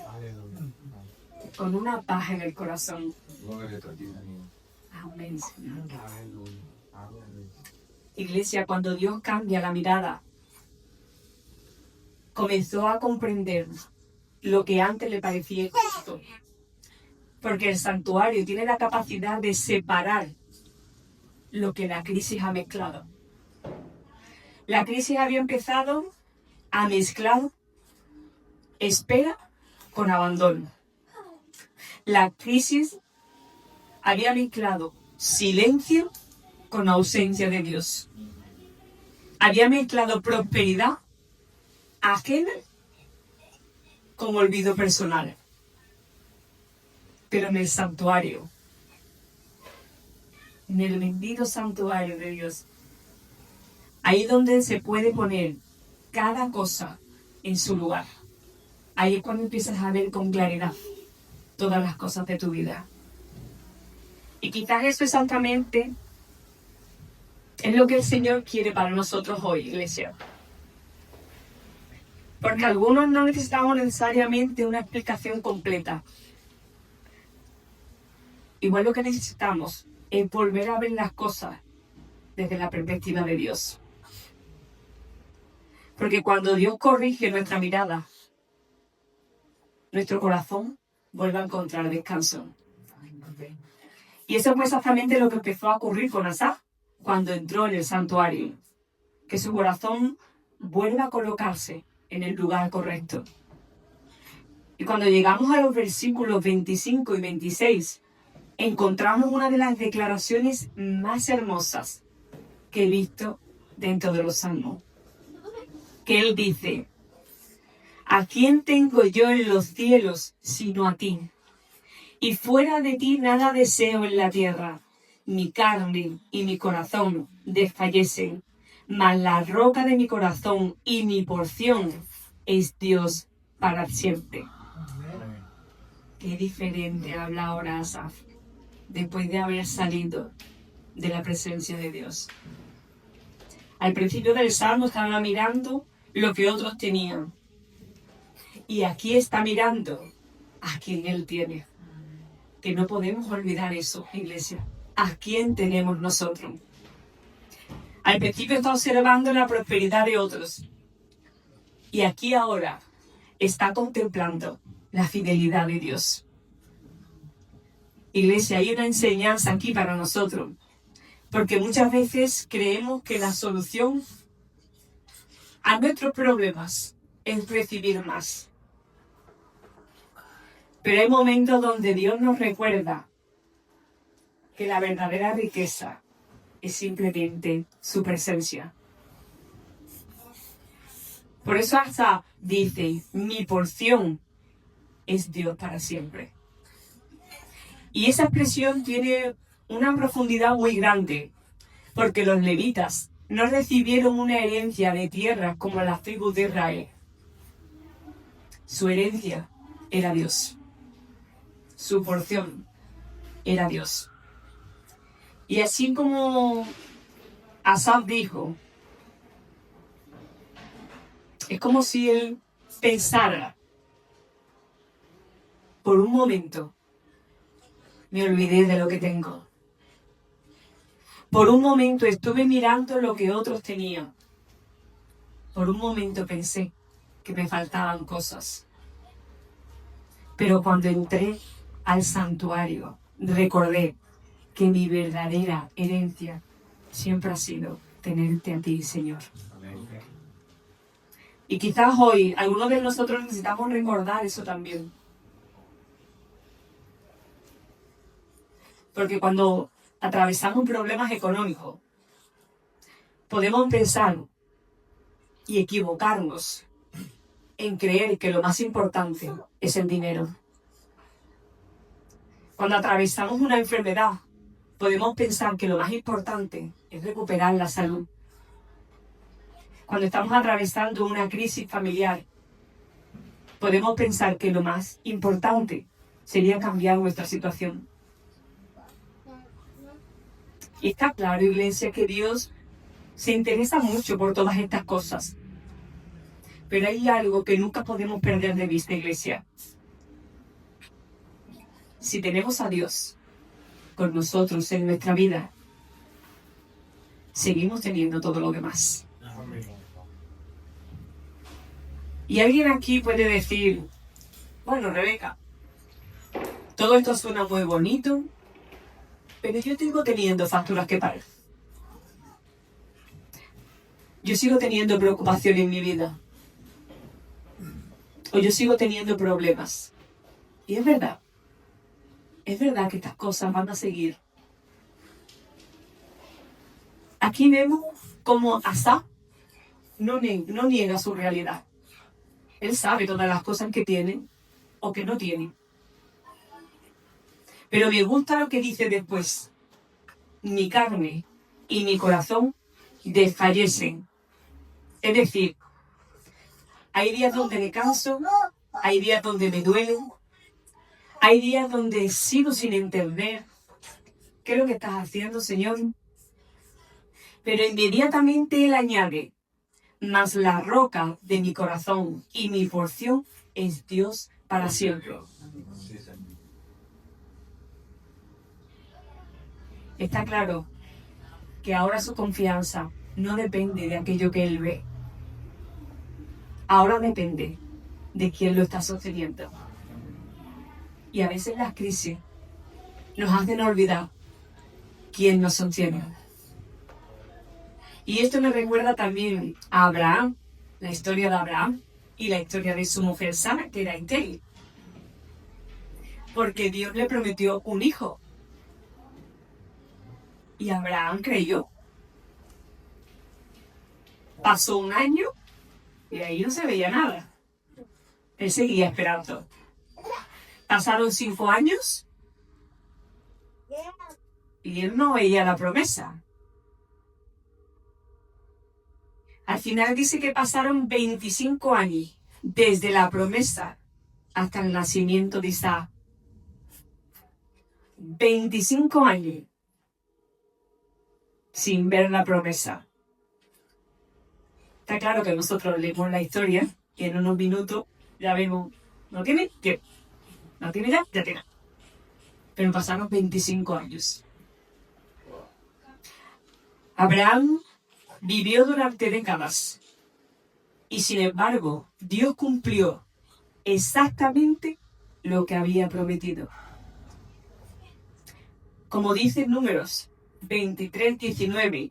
con una paz en el corazón. Amén, Señor. Iglesia, cuando Dios cambia la mirada, comenzó a comprender lo que antes le parecía injusto. Porque el santuario tiene la capacidad de separar lo que la crisis ha mezclado. La crisis había empezado a mezclar espera con abandono. La crisis había mezclado silencio con ausencia de Dios. Había mezclado prosperidad ajena con olvido personal. Pero en el santuario, en el bendito santuario de Dios, ahí donde se puede poner cada cosa en su lugar. Ahí es cuando empiezas a ver con claridad todas las cosas de tu vida. Y quizás eso exactamente es lo que el Señor quiere para nosotros hoy, iglesia. Porque algunos no necesitamos necesariamente una explicación completa. Igual lo que necesitamos es volver a ver las cosas desde la perspectiva de Dios. Porque cuando Dios corrige nuestra mirada, nuestro corazón vuelve a encontrar descanso. Y eso fue exactamente lo que empezó a ocurrir con Asaf cuando entró en el santuario. Que su corazón vuelva a colocarse en el lugar correcto. Y cuando llegamos a los versículos 25 y 26, encontramos una de las declaraciones más hermosas que he visto dentro de los salmos. Que él dice: ¿a quién tengo yo en los cielos sino a ti? Y fuera de ti nada deseo en la tierra. Mi carne y mi corazón desfallecen, mas la roca de mi corazón y mi porción es Dios para siempre. Qué diferente habla ahora Asaf, después de haber salido de la presencia de Dios. Al principio del salmo estaba mirando lo que otros tenían. Y aquí está mirando a quien Él tiene. Que no podemos olvidar eso, iglesia. ¿A quién tenemos nosotros? Al principio está observando la prosperidad de otros. Y aquí ahora está contemplando la fidelidad de Dios. Iglesia, hay una enseñanza aquí para nosotros. Porque muchas veces creemos que la solución a nuestros problemas es recibir más. Pero hay momentos donde Dios nos recuerda que la verdadera riqueza es simplemente su presencia. Por eso hasta dice: mi porción es Dios para siempre. Y esa expresión tiene una profundidad muy grande, porque los levitas no recibieron una herencia de tierras como las tribus de Israel. Su herencia era Dios. Su porción era Dios. Y así como Asaf dijo, es como si él pensara: por un momento me olvidé de lo que tengo. Por un momento estuve mirando lo que otros tenían. Por un momento pensé que me faltaban cosas. Pero cuando entré al santuario, recordé que mi verdadera herencia siempre ha sido tenerte a ti, Señor. Y quizás hoy algunos de nosotros necesitamos recordar eso también. Porque cuando atravesamos problemas económicos, podemos pensar y equivocarnos en creer que lo más importante es el dinero. Cuando atravesamos una enfermedad, podemos pensar que lo más importante es recuperar la salud. Cuando estamos atravesando una crisis familiar, podemos pensar que lo más importante sería cambiar nuestra situación. Y está claro, iglesia, que Dios se interesa mucho por todas estas cosas. Pero hay algo que nunca podemos perder de vista, iglesia. Si tenemos a Dios con nosotros en nuestra vida, seguimos teniendo todo lo demás. Y alguien aquí puede decir, bueno, Rebeca, todo esto suena muy bonito, pero yo sigo teniendo facturas que pagar. Yo sigo teniendo preocupación en mi vida. O yo sigo teniendo problemas. Y es verdad que estas cosas van a seguir. Aquí vemos cómo Asaf no niega su realidad. Él sabe todas las cosas que tiene o que no tiene. Pero me gusta lo que dice después. Mi carne y mi corazón desfallecen. Es decir, hay días donde me canso, hay días donde me duelen, hay días donde sigo sin entender qué es lo que estás haciendo, Señor. Pero inmediatamente Él añade, mas la roca de mi corazón y mi porción es Dios para siempre. Está claro que ahora su confianza no depende de aquello que Él ve. Ahora depende de quién lo está sosteniendo. Y a veces las crisis nos hacen olvidar quién nos sostiene. Y esto me recuerda también a Abraham, la historia de Abraham y la historia de su mujer Sara, que era estéril. Porque Dios le prometió un hijo. Y Abraham creyó. Pasó un año y ahí no se veía nada. Él seguía esperando. Pasaron 5 años y él no veía la promesa. Al final dice que pasaron 25 años desde la promesa hasta el nacimiento de Isaac. 25 años sin ver la promesa. Está claro que nosotros leemos la historia y en unos minutos ya vemos, no tiene, tiene. No tiene ya tiene. Pero pasaron 25 años. Abraham vivió durante décadas y sin embargo Dios cumplió exactamente lo que había prometido. Como dice en Números 23:19,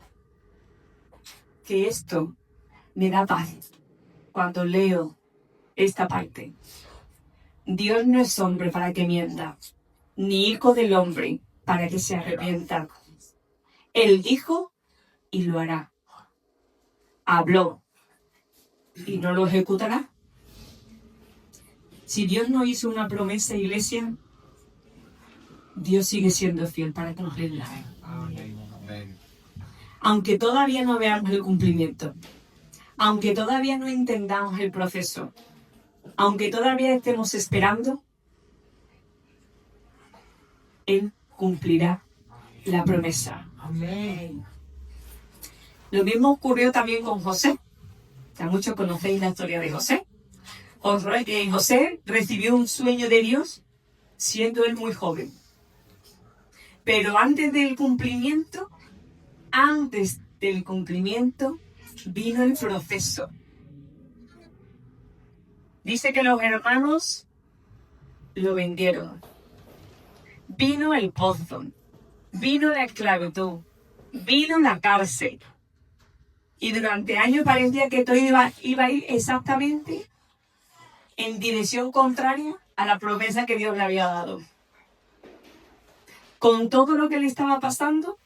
que esto me da paz cuando leo esta parte. Dios no es hombre para que mienta, ni hijo del hombre para que se arrepienta. Él dijo y lo hará. Habló y no lo ejecutará. Si Dios no hizo una promesa, iglesia, Dios sigue siendo fiel para cumplirla. Aunque todavía no veamos el cumplimiento, aunque todavía no entendamos el proceso, aunque todavía estemos esperando, Él cumplirá la promesa. Amén. Lo mismo ocurrió también con José. Ya muchos conocéis la historia de José. José recibió un sueño de Dios siendo él muy joven. Pero antes del cumplimiento, vino el proceso. Dice que los hermanos lo vendieron. Vino el pozo, vino la esclavitud, vino la cárcel. Y durante años parecía que todo iba a ir exactamente en dirección contraria a la promesa que Dios le había dado. Con todo lo que le estaba pasando,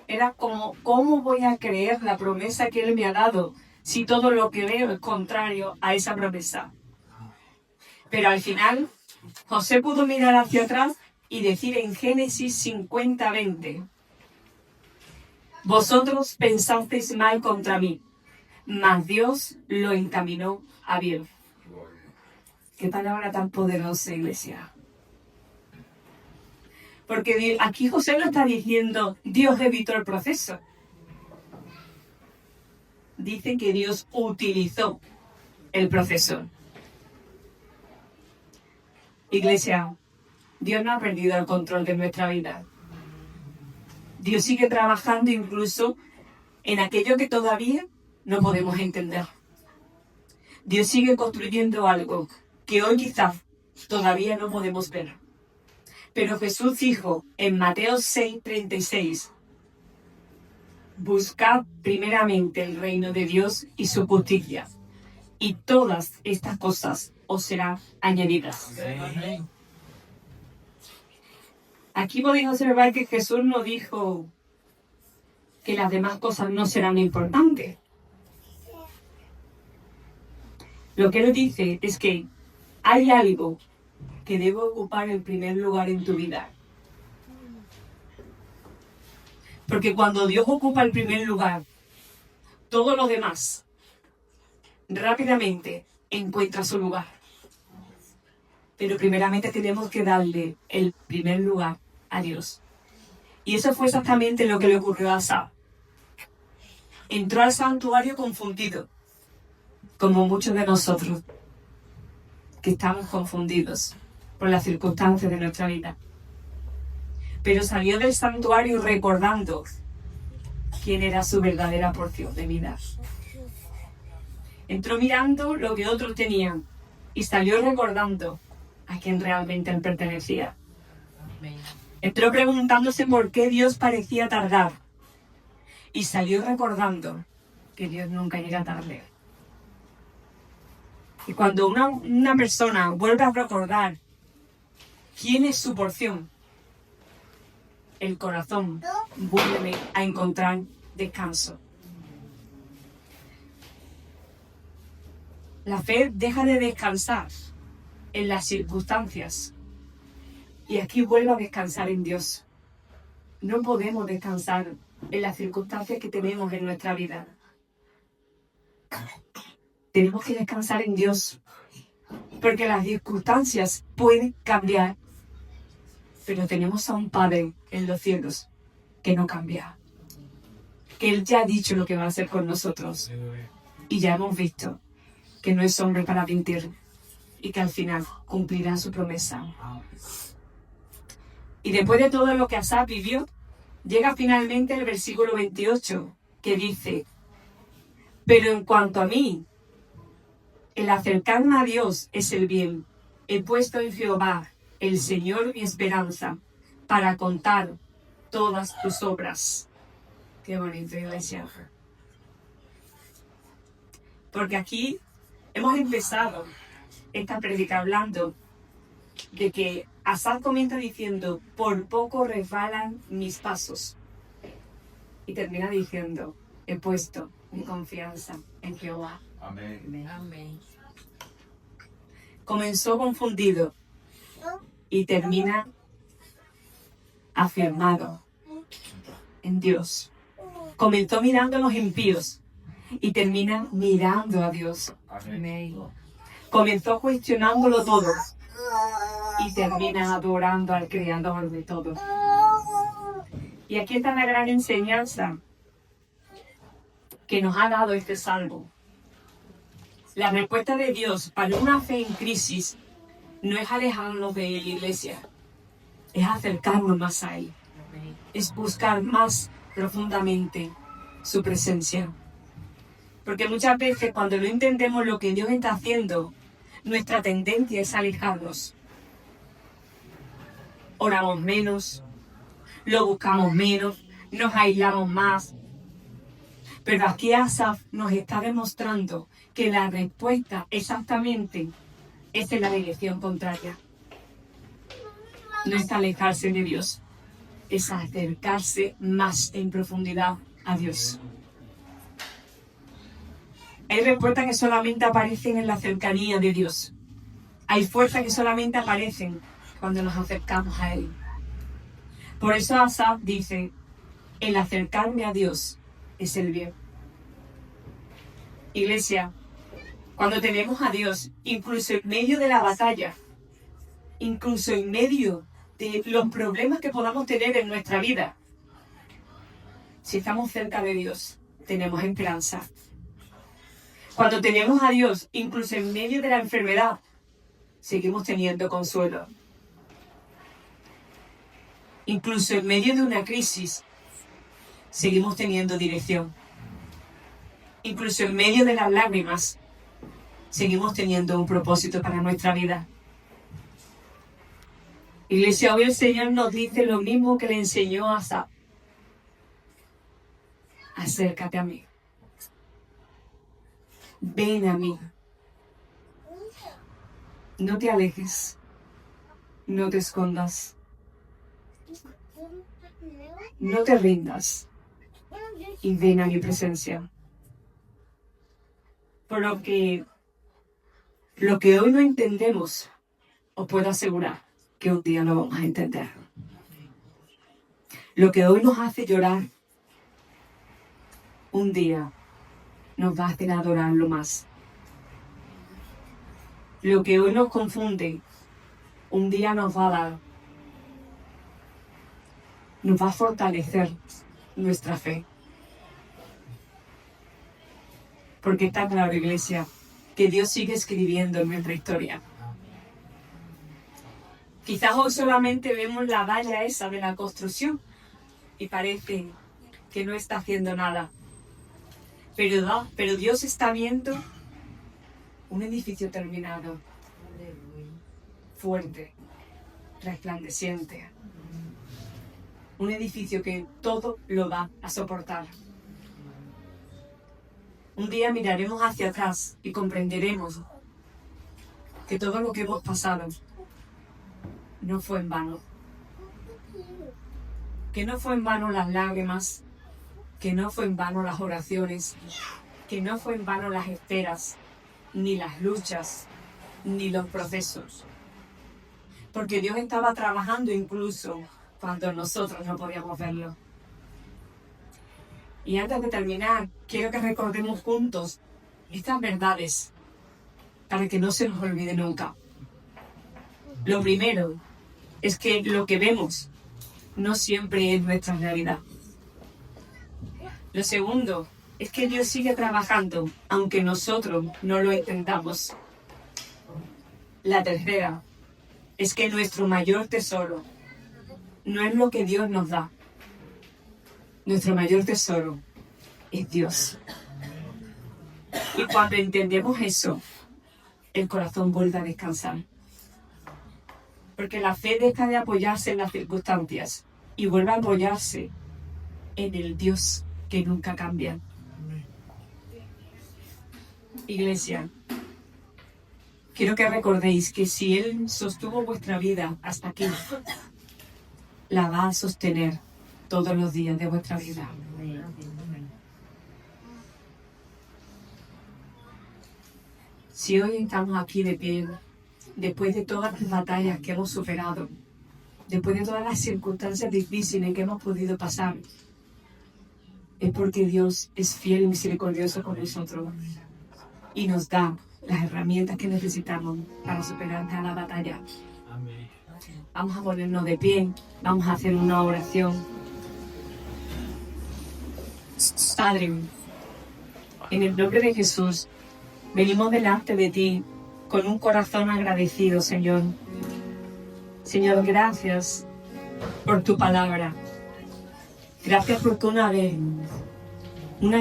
era como, ¿cómo voy a creer la promesa que Él me ha dado si todo lo que veo es contrario a esa promesa? Pero al final, José pudo mirar hacia atrás y decir en Génesis 50:20, vosotros pensasteis mal contra mí, mas Dios lo encaminó a bien. Qué palabra tan poderosa, iglesia. Porque aquí José no está diciendo Dios evitó el proceso. Dice que Dios utilizó el proceso. Iglesia, Dios no ha perdido el control de nuestra vida. Dios sigue trabajando incluso en aquello que todavía no podemos entender. Dios sigue construyendo algo que hoy quizás todavía no podemos ver. Pero Jesús dijo en Mateo 6:36, buscad primeramente el reino de Dios y su justicia, y todas estas cosas os serán añadidas. Amén. Aquí podéis observar que Jesús no dijo que las demás cosas no serán importantes. Lo que él dice es que hay algo que debe ocupar el primer lugar en tu vida. Porque cuando Dios ocupa el primer lugar, todo lo demás rápidamente encuentra su lugar. Pero primeramente tenemos que darle el primer lugar a Dios. Y eso fue exactamente lo que le ocurrió a Asaf. Entró al santuario confundido, como muchos de nosotros, que estamos confundidos por las circunstancias de nuestra vida. Pero salió del santuario recordando quién era su verdadera porción de vida. Entró mirando lo que otros tenían y salió recordando a quién realmente él pertenecía. Entró preguntándose por qué Dios parecía tardar y salió recordando que Dios nunca llega tarde. Y cuando una persona vuelve a recordar quién es su porción, el corazón vuelve a encontrar descanso. La fe deja de descansar en las circunstancias y aquí vuelve a descansar en Dios. No podemos descansar en las circunstancias que tenemos en nuestra vida. Tenemos que descansar en Dios, porque las circunstancias pueden cambiar, pero tenemos a un Padre en los cielos que no cambia, que Él ya ha dicho lo que va a hacer con nosotros y ya hemos visto que no es hombre para mentir y que al final cumplirá su promesa. Y después de todo lo que Asaf vivió, llega finalmente el versículo 28, que dice: pero en cuanto a mí, el acercarme a Dios es el bien. He puesto en Jehová, el Señor, mi esperanza, para contar todas tus obras. Qué bonito, iglesia. Porque aquí hemos empezado esta prédica hablando de que Asaf comienza diciendo: por poco resbalan mis pasos. Y termina diciendo: he puesto mi confianza en Jehová. Amén. Amén. Comenzó confundido y termina afirmado en Dios. Comenzó mirando a los impíos y termina mirando a Dios. Amén. Comenzó cuestionándolo todo y termina adorando al Creador de todo. Y aquí está la gran enseñanza que nos ha dado este salmo. La respuesta de Dios para una fe en crisis no es alejarnos de Él, iglesia. Es acercarnos más a Él. Es buscar más profundamente su presencia. Porque muchas veces cuando no entendemos lo que Dios está haciendo, nuestra tendencia es alejarnos. Oramos menos, lo buscamos menos, nos aislamos más. Pero aquí Asaf nos está demostrando que la respuesta exactamente es en la dirección contraria. No es alejarse de Dios, es acercarse más en profundidad a Dios. Hay respuestas que solamente aparecen en la cercanía de Dios. Hay fuerzas que solamente aparecen cuando nos acercamos a Él. Por eso Asaf dice: el acercarme a Dios es el bien. Iglesia, cuando tenemos a Dios, incluso en medio de la batalla, incluso en medio de los problemas que podamos tener en nuestra vida. Si estamos cerca de Dios, tenemos esperanza. Cuando tenemos a Dios, incluso en medio de la enfermedad, seguimos teniendo consuelo. Incluso en medio de una crisis, seguimos teniendo dirección. Incluso en medio de las lágrimas, seguimos teniendo un propósito para nuestra vida. Iglesia, hoy el Señor nos dice lo mismo que le enseñó a Asaf. Acércate a mí. Ven a mí. No te alejes. No te escondas. No te rindas. Y ven a mi presencia. Por lo que hoy no entendemos, os puedo asegurar que un día lo vamos a entender. Lo que hoy nos hace llorar, un día nos va a hacer adorarlo más. Lo que hoy nos confunde, un día nos va a dar, nos va a fortalecer nuestra fe. Porque está claro, Iglesia, que Dios sigue escribiendo en nuestra historia. Quizás hoy solamente vemos la valla esa de la construcción y parece que no está haciendo nada. Pero Dios está viendo un edificio terminado, fuerte, resplandeciente. Un edificio que todo lo va a soportar. Un día miraremos hacia atrás y comprenderemos que todo lo que hemos pasado no fue en vano. Que no fue en vano las lágrimas, que no fue en vano las oraciones, que no fue en vano las esperas, ni las luchas, ni los procesos. Porque Dios estaba trabajando incluso cuando nosotros no podíamos verlo. Y antes de terminar, quiero que recordemos juntos estas verdades para que no se nos olvide nunca. Lo primero es que lo que vemos no siempre es nuestra realidad. Lo segundo es que Dios sigue trabajando, aunque nosotros no lo entendamos. La tercera es que nuestro mayor tesoro no es lo que Dios nos da. Nuestro mayor tesoro es Dios. Y cuando entendemos eso, el corazón vuelve a descansar. Porque la fe deja de apoyarse en las circunstancias y vuelve a apoyarse en el Dios que nunca cambia. Iglesia, quiero que recordéis que si Él sostuvo vuestra vida hasta aquí, la va a sostener todos los días de vuestra vida. Si hoy estamos aquí de pie, después de todas las batallas que hemos superado, después de todas las circunstancias difíciles que hemos podido pasar, es porque Dios es fiel y misericordioso con nosotros y nos da las herramientas que necesitamos para superar cada batalla. Vamos a ponernos de pie, vamos a hacer una oración. Padre, en el nombre de Jesús, venimos delante de ti con un corazón agradecido, Señor. Señor, gracias por tu palabra. Gracias porque una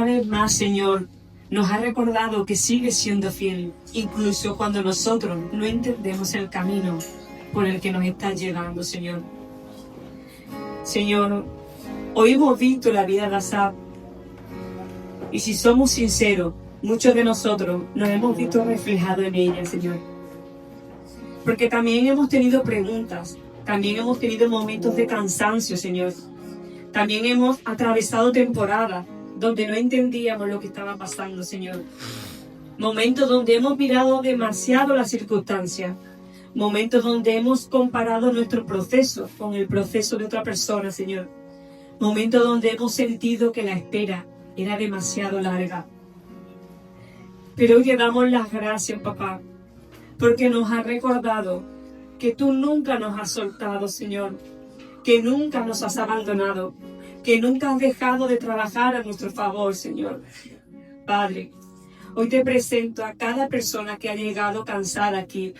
vez más, Señor, nos ha recordado que sigue siendo fiel, incluso cuando nosotros no entendemos el camino por el que nos estás llevando, Señor. Señor, hoy hemos visto la vida de Asaf, y si somos sinceros, muchos de nosotros nos hemos visto reflejados en ella, Señor. Porque también hemos tenido preguntas, también hemos tenido momentos de cansancio, Señor. También hemos atravesado temporadas donde no entendíamos lo que estaba pasando, Señor. Momentos donde hemos mirado demasiado las circunstancias. Momentos donde hemos comparado nuestro proceso con el proceso de otra persona, Señor. Momentos donde hemos sentido que la espera era demasiado larga. Pero hoy le damos las gracias, papá, porque nos ha recordado que tú nunca nos has soltado, Señor, que nunca nos has abandonado, que nunca has dejado de trabajar a nuestro favor, Señor. Padre, hoy te presento a cada persona que ha llegado cansada aquí,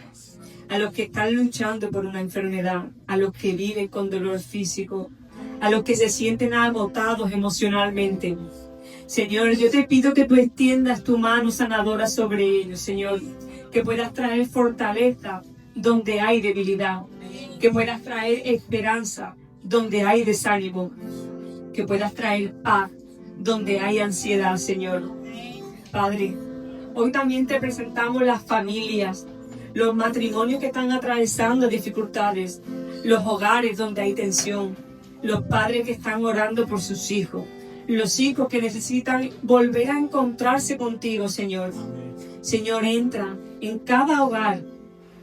a los que están luchando por una enfermedad, a los que viven con dolor físico, a los que se sienten agotados emocionalmente. Señor, yo te pido que tú extiendas tu mano sanadora sobre ellos, Señor, que puedas traer fortaleza donde hay debilidad, que puedas traer esperanza donde hay desánimo, que puedas traer paz donde hay ansiedad, Señor. Padre, hoy también te presentamos las familias, los matrimonios que están atravesando dificultades, los hogares donde hay tensión, los padres que están orando por sus hijos, los hijos que necesitan volver a encontrarse contigo, Señor. Señor, entra en cada hogar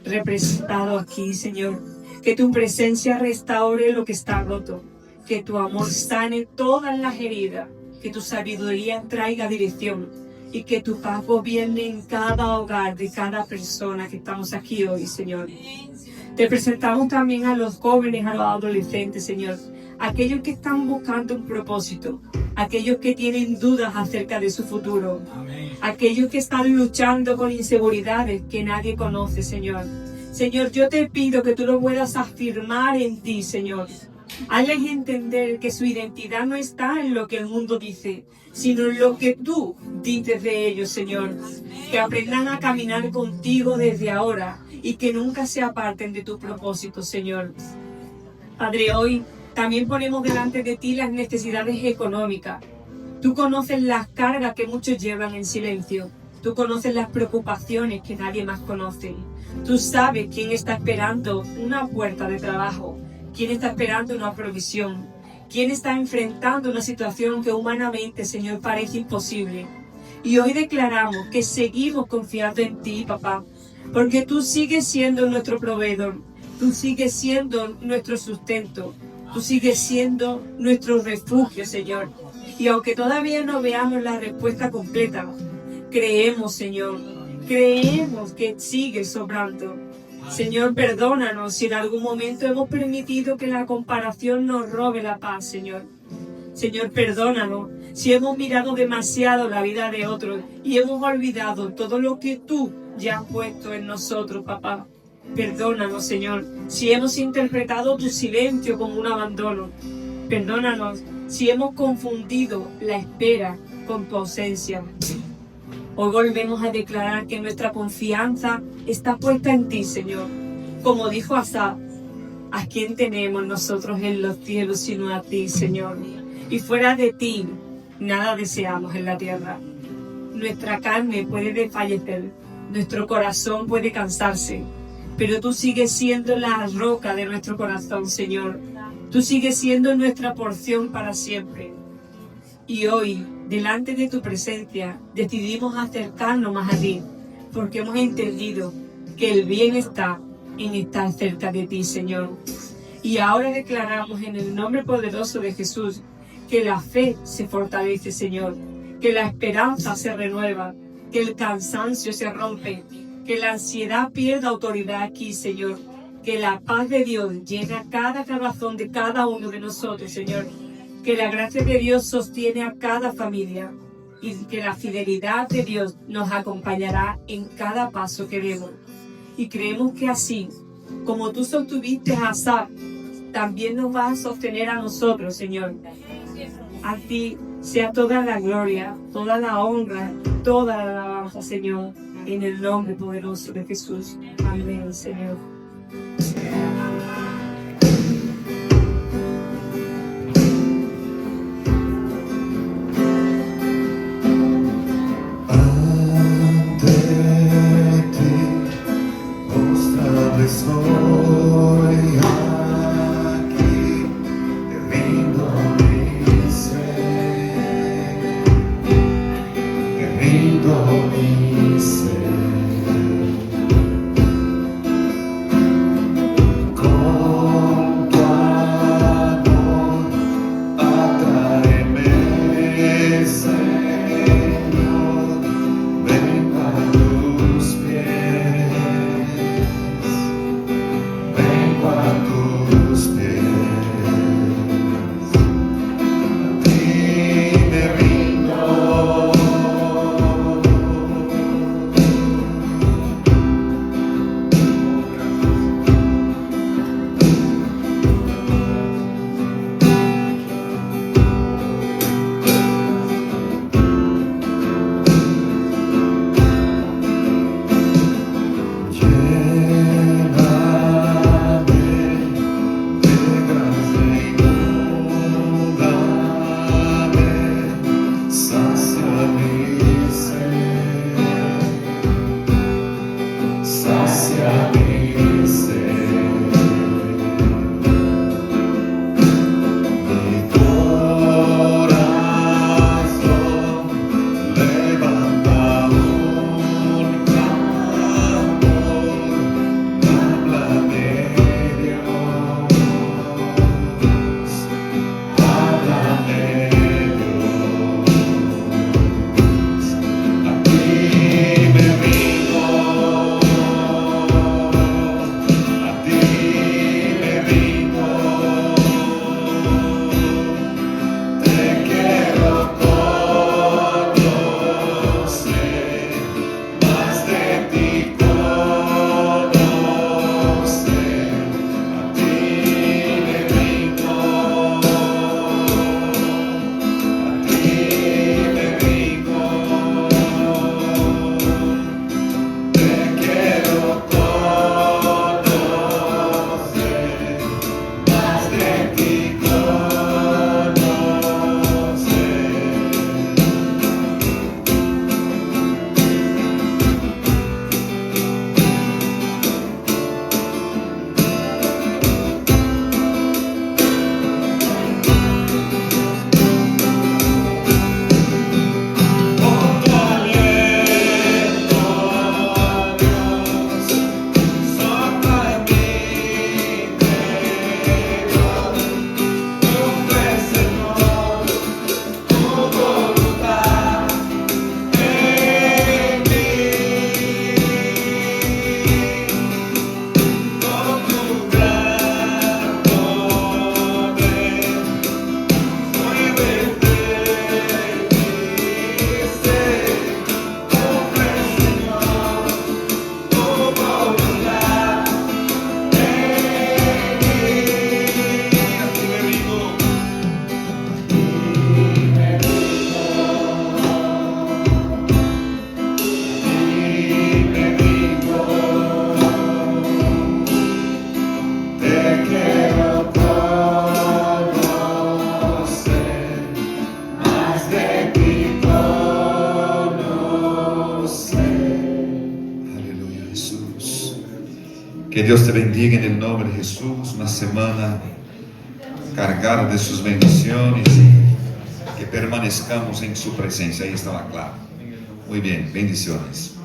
representado aquí, Señor. Que tu presencia restaure lo que está roto, que tu amor sane todas las heridas, que tu sabiduría traiga dirección y que tu paz gobierne en cada hogar de cada persona que estamos aquí hoy, Señor. Te presentamos también a los jóvenes, a los adolescentes, Señor, aquellos que están buscando un propósito, aquellos que tienen dudas acerca de su futuro, aquellos que están luchando con inseguridades que nadie conoce, Señor. Señor, yo te pido que tú lo puedas afirmar en ti, Señor. Hazles entender que su identidad no está en lo que el mundo dice, sino en lo que tú dices de ellos, Señor. Que aprendan a caminar contigo desde ahora y que nunca se aparten de tu propósito, Señor. Padre, hoy también ponemos delante de ti las necesidades económicas. Tú conoces las cargas que muchos llevan en silencio. Tú conoces las preocupaciones que nadie más conoce. Tú sabes quién está esperando una puerta de trabajo, quién está esperando una provisión, quién está enfrentando una situación que humanamente, Señor, parece imposible. Y hoy declaramos que seguimos confiando en ti, papá, porque tú sigues siendo nuestro proveedor, tú sigues siendo nuestro sustento, tú sigues siendo nuestro refugio, Señor. Y aunque todavía no veamos la respuesta completa, creemos, Señor, creemos que sigues sobrando. Señor, perdónanos si en algún momento hemos permitido que la comparación nos robe la paz, Señor. Señor, perdónanos si hemos mirado demasiado la vida de otros y hemos olvidado todo lo que tú ya has puesto en nosotros, papá. Perdónanos, Señor, si hemos interpretado tu silencio como un abandono. Perdónanos si hemos confundido la espera con tu ausencia. Hoy volvemos a declarar que nuestra confianza está puesta en ti, Señor. Como dijo Asaf, ¿a quién tenemos nosotros en los cielos sino a ti, Señor? Y fuera de ti, nada deseamos en la tierra. Nuestra carne puede desfallecer, nuestro corazón puede cansarse, pero tú sigues siendo la roca de nuestro corazón, Señor. Tú sigues siendo nuestra porción para siempre. Y hoy, delante de tu presencia, decidimos acercarnos más a ti, porque hemos entendido que el bien está en estar cerca de ti, Señor. Y ahora declaramos en el nombre poderoso de Jesús que la fe se fortalece, Señor, que la esperanza se renueva, que el cansancio se rompe, que la ansiedad pierda autoridad aquí, Señor, que la paz de Dios llena cada corazón de cada uno de nosotros, Señor, que la gracia de Dios sostiene a cada familia y que la fidelidad de Dios nos acompañará en cada paso que demos. Y creemos que así, como tú sostuviste a Asaf, también nos vas a sostener a nosotros, Señor. A ti sea toda la gloria, toda la honra, toda la alabanza, Señor, en el nombre poderoso de Jesús. Amén, Señor. Estoy aquí, te rindo mi ser, te rindo mi ser. Que Dios te bendiga en el nombre de Jesús. Una semana cargada de sus bendiciones. Que permanezcamos en su presencia. Ahí estaba claro. Muy bien, bendiciones.